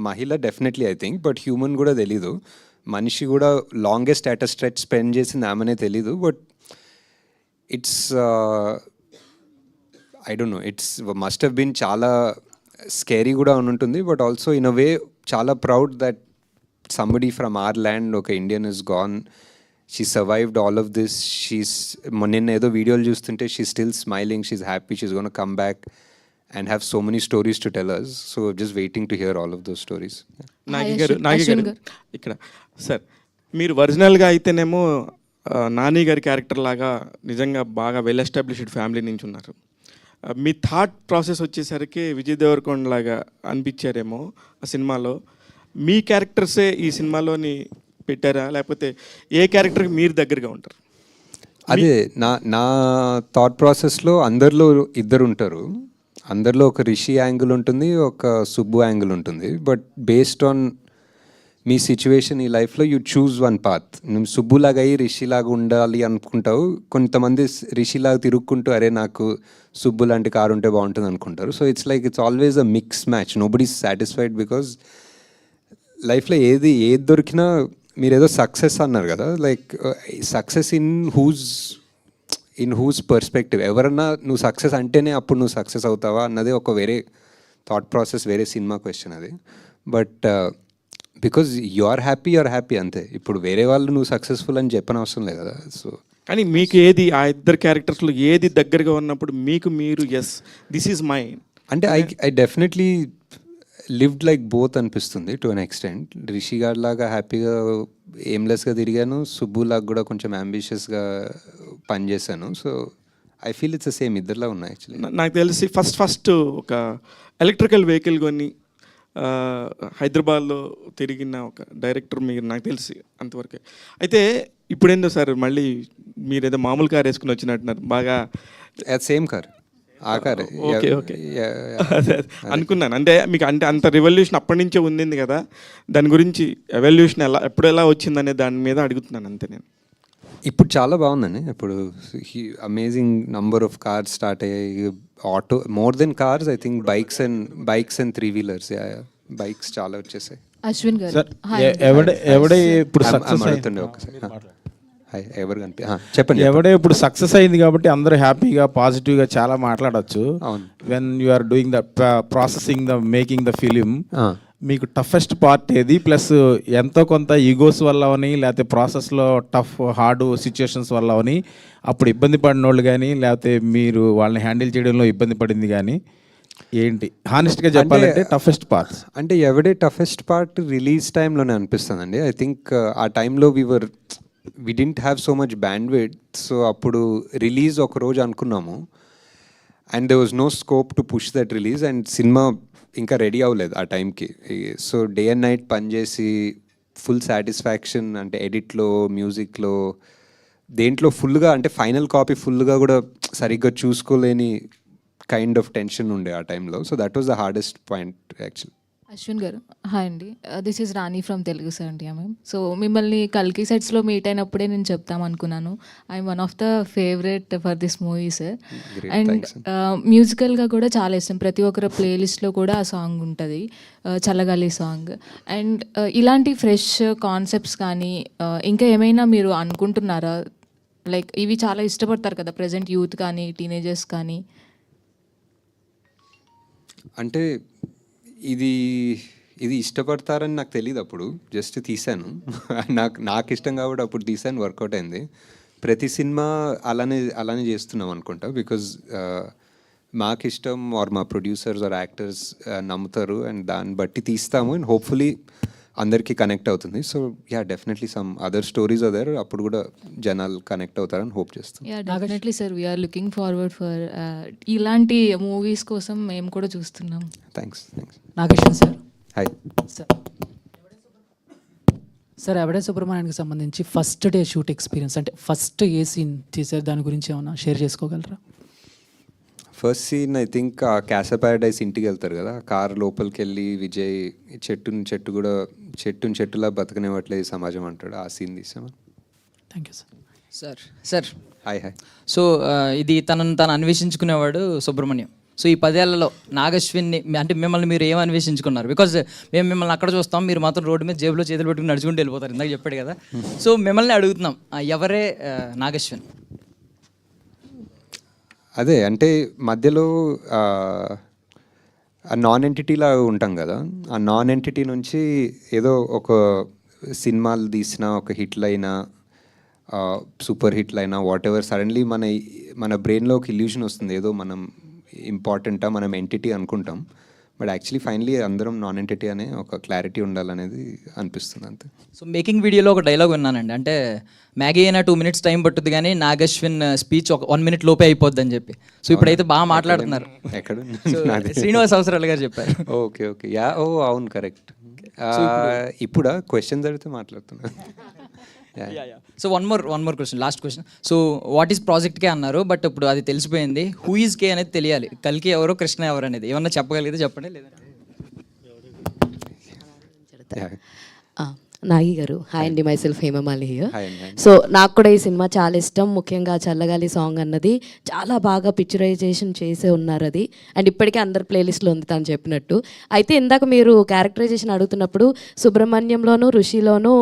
మహిళ definitely I think. But human కూడా తెలీదు, మనిషి కూడా longest at a stretch spend చేసింది ఆమెనే తెలీదు. But it's I don't know, it's must have been చాలా స్కేరీ కూడా ఉంటుంది. But also in a way చాలా proud that somebody from our land, ఒక Indian is gone, she survived all of this. నిన్న ఏదో వీడియోలు చూస్తుంటే she still smiling, she's happy, she's gonna come back and have so many stories to tell us. So just waiting to hear all of those stories. Nagi గారు ఇక్కడ sir, మీరు ఒరిజినల్గా అయితేనేమో నాని గారి క్యారెక్టర్ లాగా నిజంగా బాగా వెల్ ఎస్టాబ్లిష్డ్ ఫ్యామిలీ నుంచి ఉన్నారు. మీ థాట్ ప్రాసెస్ వచ్చేసరికి విజయ్ దేవరకొండ లాగా అనిపించారేమో ఆ సినిమాలో. మీ క్యారెక్టర్సే ఈ సినిమాలోని పెట్టారా, లేకపోతే ఏ క్యారెక్టర్కి మీరు దగ్గరగా ఉంటారు? అదే నా థాట్ ప్రాసెస్లో అందరిలో ఇద్దరు ఉంటారు. అందరిలో ఒక రిషి యాంగిల్ ఉంటుంది, ఒక సుబ్బు యాంగిల్ ఉంటుంది. But based on me situation ఈ లైఫ్లో యూ చూజ్ వన్ పాత్. నువ్వు సుబ్బులాగా అయ్యి రిషిలాగా ఉండాలి అనుకుంటావు. కొంతమంది రిషిలాగా తిరుక్కుంటూ అరే నాకు సుబ్బు లాంటి కారు ఉంటే బాగుంటుంది అనుకుంటారు. So it's always a mix match. Nobody is satisfied because లైఫ్లో ఏది దొరికినా, మీరు ఏదో సక్సెస్ అన్నారు కదా, like success in who's perspective. ఎవరన్నా నువ్వు సక్సెస్ అంటేనే అప్పుడు నువ్వు సక్సెస్ అవుతావా అన్నది ఒక వేరే థాట్ ప్రాసెస్, వేరే సినిమా క్వశ్చన్ అది. But because you are happy అంతే. ఇప్పుడు వేరే వాళ్ళు నువ్వు సక్సెస్ఫుల్ అని చెప్పని అవసరం లేదు కదా. సో కానీ మీకు ఏది ఆ ఇద్దరు క్యారెక్టర్స్లో ఏది దగ్గరగా ఉన్నప్పుడు మీకు మీరు ఎస్ దిస్ ఈజ్ మై అంటే I definitely lived like both అనిపిస్తుంది టు అన్ ఎక్స్టెంట్. రిషి గారి లాగా హ్యాపీగా ఎయిమ్లెస్గా తిరిగాను, సుబ్బులాగా కూడా కొంచెం అంబిషియస్గా పనిచేశాను. So I feel it's the same, ఇద్దరులా ఉన్నాయి యాక్చువల్లీ. నాకు తెలిసి ఫస్ట్ ఒక ఎలక్ట్రికల్ వెహికల్ కొని హైదరాబాద్లో తిరిగిన ఒక డైరెక్టర్ మీరు, నాకు తెలిసి అంతవరకే. అయితే ఇప్పుడేందో సార్ మళ్ళీ మీరు ఏదో మామూలు కార్ వేసుకుని వచ్చినట్టున్నారు, బాగా సేమ్ కార్ ఆ కార్. ఓకే అనుకున్నాను. అంటే మీకు అంటే అంత రివల్యూషన్ అప్పటి నుంచే ఉంది కదా, దాని గురించి ఎవల్యూషన్ ఎప్పుడు ఎలా వచ్చిందనే దాని మీద అడుగుతున్నాను అంతే నేను. ఇప్పుడు చాలా బాగుందండి. ఇప్పుడు amazing number of cars start అయ్యాయి. Auto more than cars I think bikes and 3-wheelers. Bikes చాలా వచ్చేసాయి. అశ్విన్ గారు సార్ ఎవడే ఇప్పుడు సక్సెస్ అడుగుతుండే ఒకసారి ఎవరు కనిపి చెప్పండి. ఎవడే ఇప్పుడు సక్సెస్ అయింది కాబట్టి అందరూ హ్యాపీగా పాజిటివ్గా చాలా మాట్లాడచ్చు. When you are doing the processing the making the film, మీకు టఫెస్ట్ పార్ట్ ఏది? ప్లస్ ఎంతో కొంత ఈగోస్ వల్ల అని, లేకపోతే ప్రాసెస్లో హార్డ్ సిచ్యుయేషన్స్ వల్ల అని అప్పుడు ఇబ్బంది పడిన వాళ్ళు కానీ, లేకపోతే మీరు వాళ్ళని హ్యాండిల్ చేయడంలో ఇబ్బంది పడింది కానీ ఏంటి? హానెస్ట్గా చెప్పాలంటే టఫెస్ట్ పార్ట్స్ అంటే ఎవడే టఫెస్ట్ పార్ట్ రిలీజ్ టైంలోనే అనిపిస్తుందండి. ఐ థింక్ ఆ టైంలో we didn't have so much bandwidth. So అప్పుడు రిలీజ్ ఒక రోజు అనుకున్నాము and there was no scope to push that release and cinema ఇంకా రెడీ అవ్వలేదు ఆ టైంకి. సో డే అండ్ నైట్ పనిచేసి ఫుల్ సాటిస్ఫాక్షన్ అంటే ఎడిట్లో, మ్యూజిక్లో, దేంట్లో ఫుల్గా అంటే ఫైనల్ కాపీ ఫుల్గా కూడా సరిగ్గా చూసుకోలేని కైండ్ ఆఫ్ టెన్షన్ ఉండే ఆ టైంలో. So that was the hardest point actually. Ashwin garu hi అండి, this is Rani from Telugu 70mm. సో మిమ్మల్ని కల్కి సెట్స్లో మీట్ అయినప్పుడే నేను చెప్తామనుకున్నాను, I'm one of the favourite for this movie sir. And మ్యూజికల్గా కూడా చాలా ఇష్టం. ప్రతి ఒక్కరి ప్లేలిస్ట్లో కూడా ఆ సాంగ్ ఉంటుంది, చల్లగాలి సాంగ్. అండ్ ఇలాంటి ఫ్రెష్ కాన్సెప్ట్స్ కానీ ఇంకా ఏమైనా మీరు అనుకుంటున్నారా? లైక్ ఇవి చాలా ఇష్టపడతారు కదా ప్రజెంట్ యూత్ కానీ టీనేజర్స్ కానీ. అంటే ఇది ఇష్టపడతారని నాకు తెలియదు. అప్పుడు జస్ట్ తీశాను, నాకు ఇష్టం కాబట్టి అప్పుడు తీశాను, వర్కౌట్ అయింది. ప్రతి సినిమా అలానే చేస్తున్నాం అనుకుంటా. బికాజ్ మాకు ఇష్టం ఆర్ మా ప్రొడ్యూసర్స్ ఆర్ యాక్టర్స్ నమ్ముతారు అండ్ దాన్ని బట్టి తీస్తాము అండ్ హోప్ఫుల్లీ అందరికీ కనెక్ట్ అవుతుంది. So yeah definitely some other stories other అప్పుడు కూడా జనాలు కనెక్ట్ అవుతారని హోప్ చేస్తాం. Yeah definitely sir, we're looking forward for ఇలాంటి మూవీస్ కోసం మేము కూడా చూస్తున్నాం. Thanks. Nag Ashwin sir hi sir. Yevade సుబ్రహ్మణ్యానికి సంబంధించి ఫస్ట్ డే షూట్ ఎక్స్పీరియన్స్ అంటే ఫస్ట్ ఏ సీన్ చేశారు, దాని గురించి ఏమైనా షేర్ చేసుకోగలరా? ఫస్ట్ సీన్ ఐ థింక్ ఆ క్యాసా ప్యారడైస్ ఇంటికి వెళ్తారు కదా, కార్ లోపలికి వెళ్ళి విజయ్ చెట్టులా బతకనివ్వట్లేదు సమాజం అంటాడు, ఆ సీన్ తీసాము. Thank you sir. Sir hi. So ఇది తను అన్వేషించుకునేవాడు సుబ్రహ్మణ్యం. సో ఈ 10 ఏళ్లలో నాగశ్విన్ని అంటే మిమ్మల్ని మీరు ఏం అన్వేషించుకున్నారు? బికాజ్ మేము మిమ్మల్ని అక్కడ చూస్తాం, మీరు మాత్రం రోడ్డు మీద జేబులో చేతులు పెట్టుకుని నడుచుకుంటూ వెళ్ళిపోతారు, ఇందాక చెప్పాడు కదా. సో మిమ్మల్ని అడుగుతున్నాం, ఎవరే నాగశ్విన్? అదే అంటే మధ్యలో నాన్ ఎంటిటీలా ఉంటాం కదా, ఆ నాన్ ఎంటిటీ నుంచి ఏదో ఒక సినిమాలు తీసిన ఒక హిట్లు అయినా సూపర్ హిట్లు అయినా వాట్ ఎవర్ సడన్లీ మన బ్రెయిన్లో ఒక ఇల్యూషన్ వస్తుంది, ఏదో మనం ఇంపార్టెంటా, మనం ఎంటిటీ అనుకుంటాం. బట్ యాక్చువల్లీ ఫైనలీ అందరం నాన్ ఎంటిటీ అనే ఒక క్లారిటీ ఉండాలనేది అనిపిస్తుంది అంతే. సో మేకింగ్ వీడియోలో ఒక డైలాగ్ విన్నానండి, అంటే మ్యాగీ అయినా 2 minutes టైం పట్టుద్ది కానీ నాగశ్విన్ స్పీచ్ ఒక 1 minute లోపే అయిపోద్ది అని చెప్పి. సో ఇప్పుడైతే బాగా మాట్లాడుతున్నారు. ఎక్కడ? శ్రీనివాస్ అవసరాలు గారు చెప్పారు. ఓకే యా అవును కరెక్ట్. ఇప్పుడా క్వశ్చన్స్ అడిగితే మాట్లాడుతున్నా. So one more question, last question. So what is project కే అన్నారు, బట్ ఇప్పుడు అది తెలిసిపోయింది, హూ ఈజ్ కే అనేది తెలియాలి. కల్కి ఎవరు, కృష్ణ ఎవరు అనేది ఏమన్నా చెప్పగలిగితే చెప్పండి, లేదంటే నాగి గారు. హాయ్ అండి, my self Hemamali here. So నాకు కూడా ఈ సినిమా చాలా ఇష్టం, ముఖ్యంగా చల్లగాలి సాంగ్ అన్నది చాలా బాగా పిక్చరైజేషన్ చేసే ఉన్నారు అది, అండ్ ఇప్పటికే అందరి ప్లేలిస్ట్లో ఉంది తను చెప్పినట్టు. అయితే ఇందాక మీరు క్యారెక్టరైజేషన్ అడుగుతున్నప్పుడు సుబ్రహ్మణ్యంలోనూ ఋషిలోనూ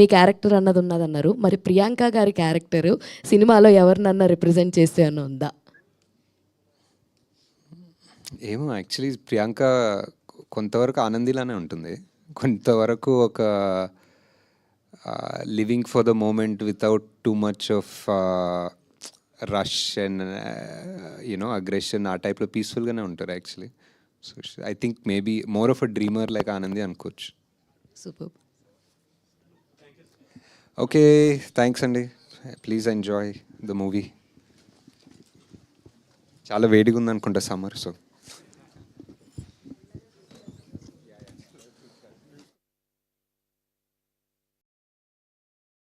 మీ క్యారెక్టర్ అన్నది ఉన్నదన్నారు. మరి ప్రియాంక గారి క్యారెక్టరు సినిమాలో ఎవరినన్నా రిప్రజెంట్ చేస్తే అన్న ఉందా? ఏమో యాక్చువల్లీ ప్రియాంక కొంతవరకు ఆనందిలానే ఉంటుంది, కొంతవరకు ఒక living for the moment without too much of rush and you know aggression, ఆ టైప్లో పీస్ఫుల్గానే ఉంటారు actually. So I think maybe more of a dreamer like Anandi అనుకోవచ్చు. సూపర్. ఓకే థ్యాంక్స్ అండి, ప్లీజ్ ఎంజాయ్ ద మూవీ. చాలా వేడిగా ఉంది అనుకుంటా సమ్మర్, సో